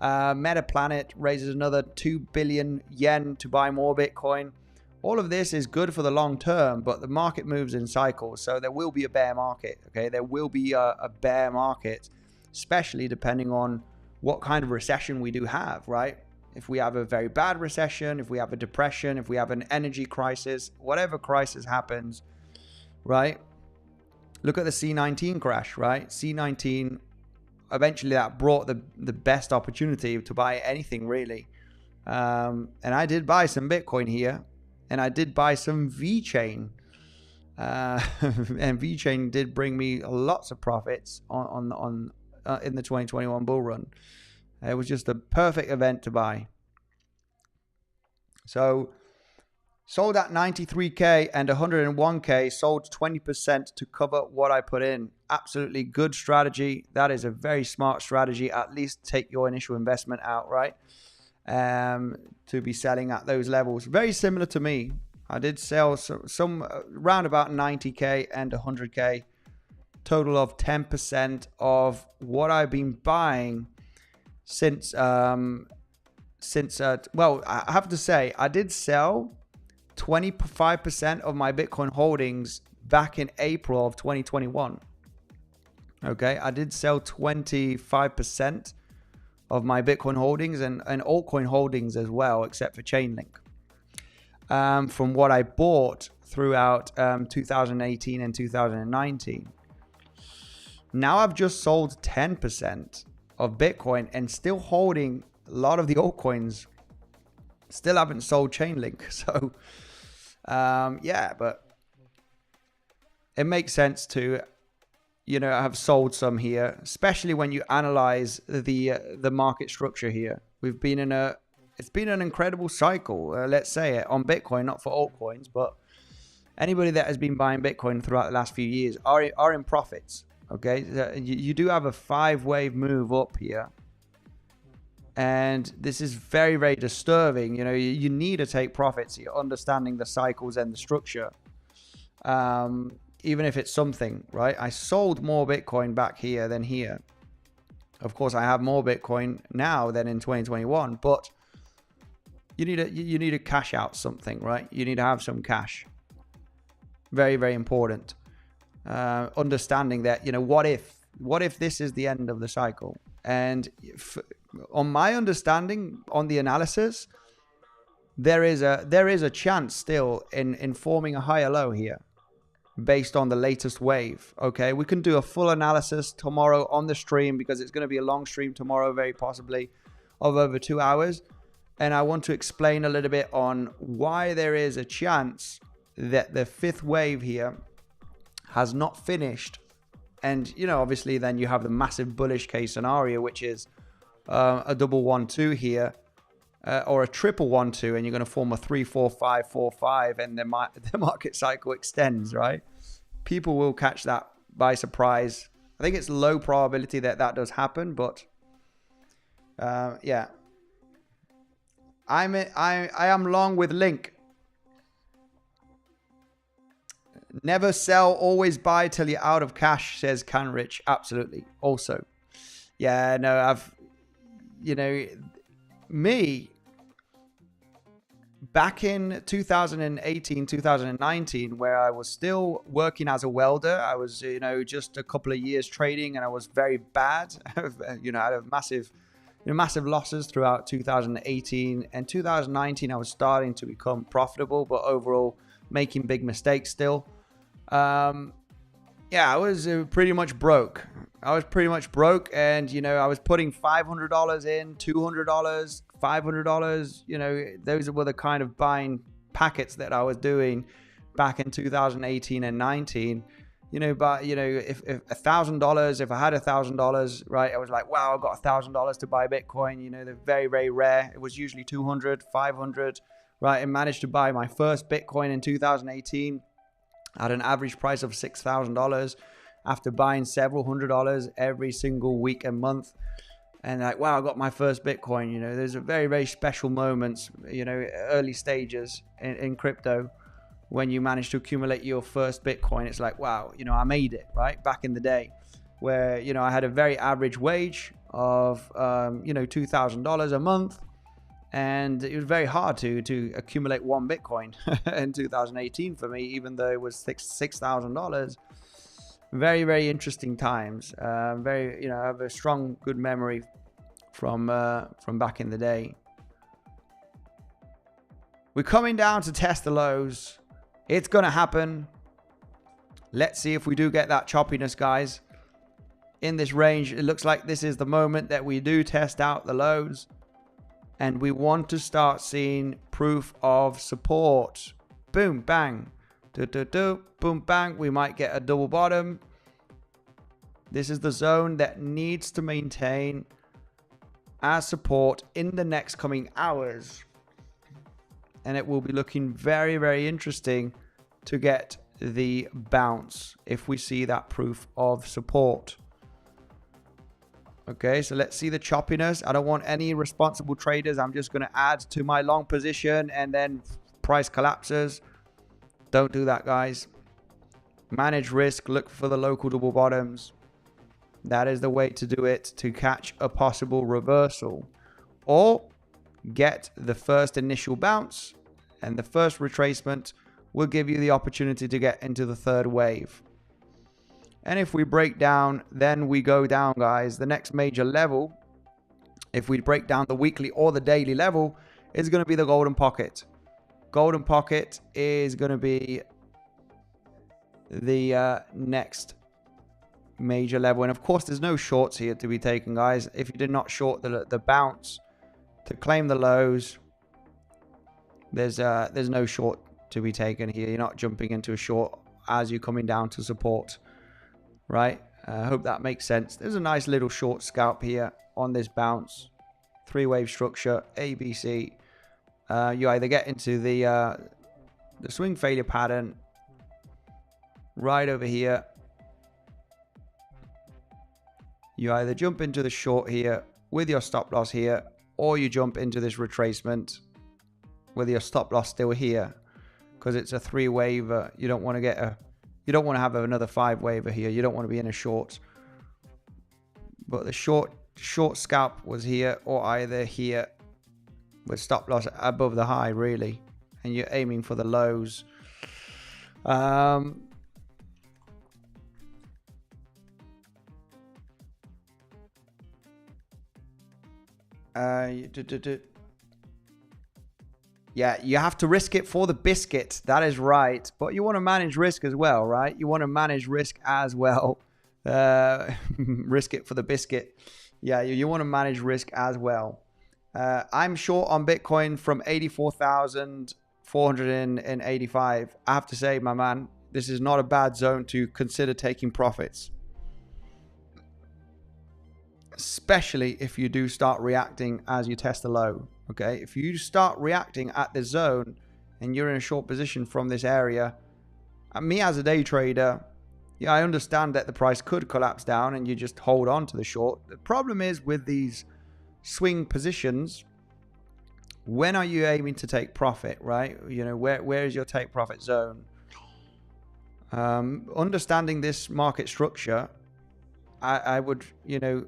S1: Metaplanet raises another 2 billion yen to buy more Bitcoin. All of this is good for the long term, but the market moves in cycles. So there will be a bear market, okay? There will be a bear market, especially depending on what kind of recession we do have, right? If we have a very bad recession, if we have a depression, if we have an energy crisis, whatever crisis happens, right? Look at the C19 crash, right? C19, eventually that brought the best opportunity to buy anything, really. And I did buy some Bitcoin here, and I did buy some VeChain. And VeChain did bring me lots of profits in the 2021 bull run. It was just a perfect event to buy. So Sold at 93K and 101K, sold 20% to cover what I put in. Absolutely good strategy. That is a very smart strategy. At least take your initial investment out, right? To be selling at those levels. Very similar to me. I did sell some around about 90K and 100K. Total of 10% of what I've been buying since, well, I have to say, I did sell 25% of my Bitcoin holdings back in April of 2021. Okay, I did sell 25% of my Bitcoin holdings and altcoin holdings as well, except for Chainlink, from what I bought throughout 2018 and 2019. Now I've just sold 10% of Bitcoin and still holding a lot of the altcoins. Still haven't sold Chainlink. So, yeah, but it makes sense to, you know, have sold some here, especially when you analyze the market structure here. We've been in it's been an incredible cycle, let's say it, on Bitcoin, not for altcoins, but anybody that has been buying Bitcoin throughout the last few years are in profits. Okay, you do have a 5-wave move up here. And this is very, very disturbing. You know, you need to take profits. You're understanding the cycles and the structure. Even if it's something, right? I sold more Bitcoin back here than here. Of course, I have more Bitcoin now than in 2021, but you need to cash out something, right? You need to have some cash. Very, very important. Understanding that, you know, what if this is the end of the cycle? And on my understanding, on the analysis, there is a chance still in forming a higher low here based on the latest wave. Okay, we can do a full analysis tomorrow on the stream, because it's going to be a long stream tomorrow, very possibly of over 2 hours. And I want to explain a little bit on why there is a chance that the 5th wave here has not finished. And, you know, obviously then you have the massive bullish case scenario, which is a double 1-2 here, or a triple 1-2, and you're going to form a 3-4-5-4-5, and the market cycle extends, right? People will catch that by surprise. I think it's low probability that does happen, but yeah. I am long with Link. Never sell, always buy till you're out of cash, says Canrich. Absolutely. Also, yeah, no, you know, me, back in 2018, 2019, where I was still working as a welder, I was, you know, just a couple of years trading, and I was very bad. You know, I had massive losses throughout 2018 and 2019. I was starting to become profitable, but overall making big mistakes still. Yeah, I was pretty much broke. And, you know, I was putting $500 in, $200, $500, you know, those were the kind of buying packets that I was doing back in 2018 and 19, you know. But, you know, if $1,000, if I had $1,000, right, I was like, wow, I got $1,000 to buy Bitcoin. You know, they're very, very rare. It was usually 200, 500, right? And managed to buy my first Bitcoin in 2018 at an average price of $6,000 after buying several $100s every single week and month. And like, wow, I got my first Bitcoin. You know, there's a very, very special moments, you know, early stages in crypto when you manage to accumulate your first Bitcoin. It's like, wow, you know, I made it, right? Back in the day where, you know, I had a very average wage of, you know, $2,000 a month. And it was very hard to accumulate one Bitcoin in 2018 for me, even though it was $6,000. Very, very interesting times. Very, you know, I have a strong, good memory from back in the day. We're coming down to test the lows. It's going to happen. Let's see if we do get that choppiness, guys. In this range, it looks like this is the moment that we do test out the lows. And we want to start seeing proof of support. Boom, bang. Boom, bang. We might get a double bottom. This is the zone that needs to maintain as support in the next coming hours. and it will be looking very, very interesting to get the bounce if we see that proof of support. Okay, so let's see the choppiness. I don't want any irresponsible traders. I'm just going to add to my long position and then price collapses. Don't do that, guys. Manage risk. Look for the local double bottoms. That is the way to do it to catch a possible reversal. Or get the first initial bounce, and the first retracement will give you the opportunity to get into the third wave. And if we break down, then we go down, guys. The next major level, if we break down the weekly or the daily level, is going to be the golden pocket. Golden pocket is going to be the next major level. And of course, there's no shorts here to be taken, guys. If you did not short the bounce to claim the lows, there's no short to be taken here. You're not jumping into a short as you're coming down to support. Right, I hope that makes sense. There's a nice little short scalp here on this bounce. 3-wave structure, ABC. You either get into the swing failure pattern right over here. You either jump into the short here with your stop loss here, or you jump into this retracement with your stop loss still here, because it's a 3-waver. You don't want to get a You don't want to have another 5-waver here. You don't want to be in a short. But the short scalp was here, or either here with stop loss above the high, really. And you're aiming for the lows. Yeah, you have to risk it for the biscuit. That is right. But you want to manage risk as well, right? You want to manage risk as well. Risk it for the biscuit. Yeah, you want to manage risk as well. I'm short on Bitcoin from 84,485. I have to say, my man, this is not a bad zone to consider taking profits. Especially if you do start reacting as you test the low. Okay, if you start reacting at the zone and you're in a short position from this area, and me as a day trader, yeah, I understand that the price could collapse down and you just hold on to the short. The problem is with these swing positions, when are you aiming to take profit, right? You know, where is your take profit zone? Understanding this market structure, I would, you know,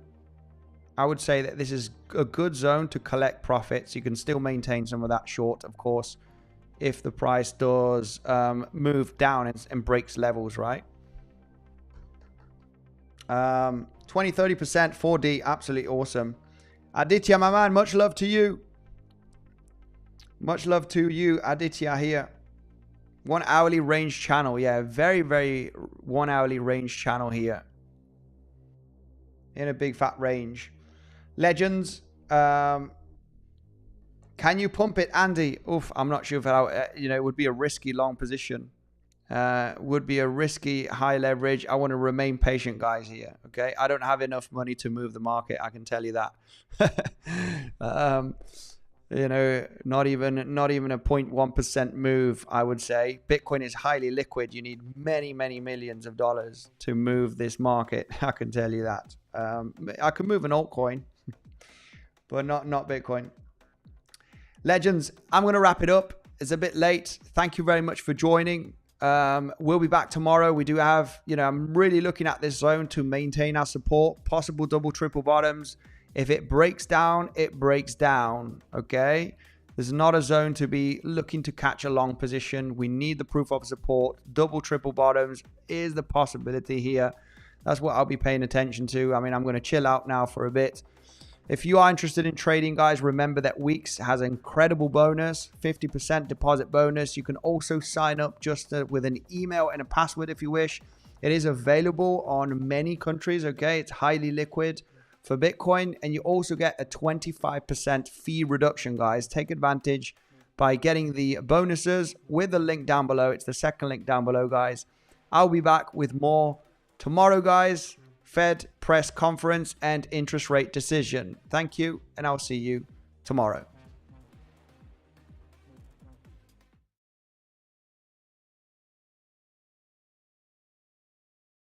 S1: I would say that this is a good zone to collect profits. You can still maintain some of that short, of course, if the price does move down and breaks levels, right? 20-30% 4D, absolutely awesome. Aditya, my man, much love to you. Much love to you, Aditya here. 1 hourly range channel. Yeah, very, very 1 hourly range channel here. In a big fat range. Legends, can you pump it, Andy? Oof, I'm not sure if you know, it would be a risky long position. Would be a risky high leverage. I want to remain patient, guys, here. Okay, I don't have enough money to move the market. I can tell you that. You know, not even a 0.1% move. I would say Bitcoin is highly liquid. You need many, many millions of dollars to move this market. I can tell you that. I could move an altcoin, but not Bitcoin. Legends, I'm going to wrap it up. It's a bit late. Thank you very much for joining. We'll be back tomorrow. We do have, you know, I'm really looking at this zone to maintain our support, possible double, triple bottoms. If it breaks down, it breaks down. Okay. There's not a zone to be looking to catch a long position. We need the proof of support. Double, triple bottoms is the possibility here. That's what I'll be paying attention to. I mean, I'm going to chill out now for a bit. If you are interested in trading, guys, remember that Weeks has an incredible bonus, 50% deposit bonus. You can also sign up just with an email and a password if you wish. It is available on many countries, okay? It's highly liquid for Bitcoin, and you also get a 25% fee reduction, guys. Take advantage by getting the bonuses with the link down below. It's the second link down below, guys. I'll be back with more tomorrow, guys. Fed press conference and interest rate decision. Thank you, and I'll see you tomorrow.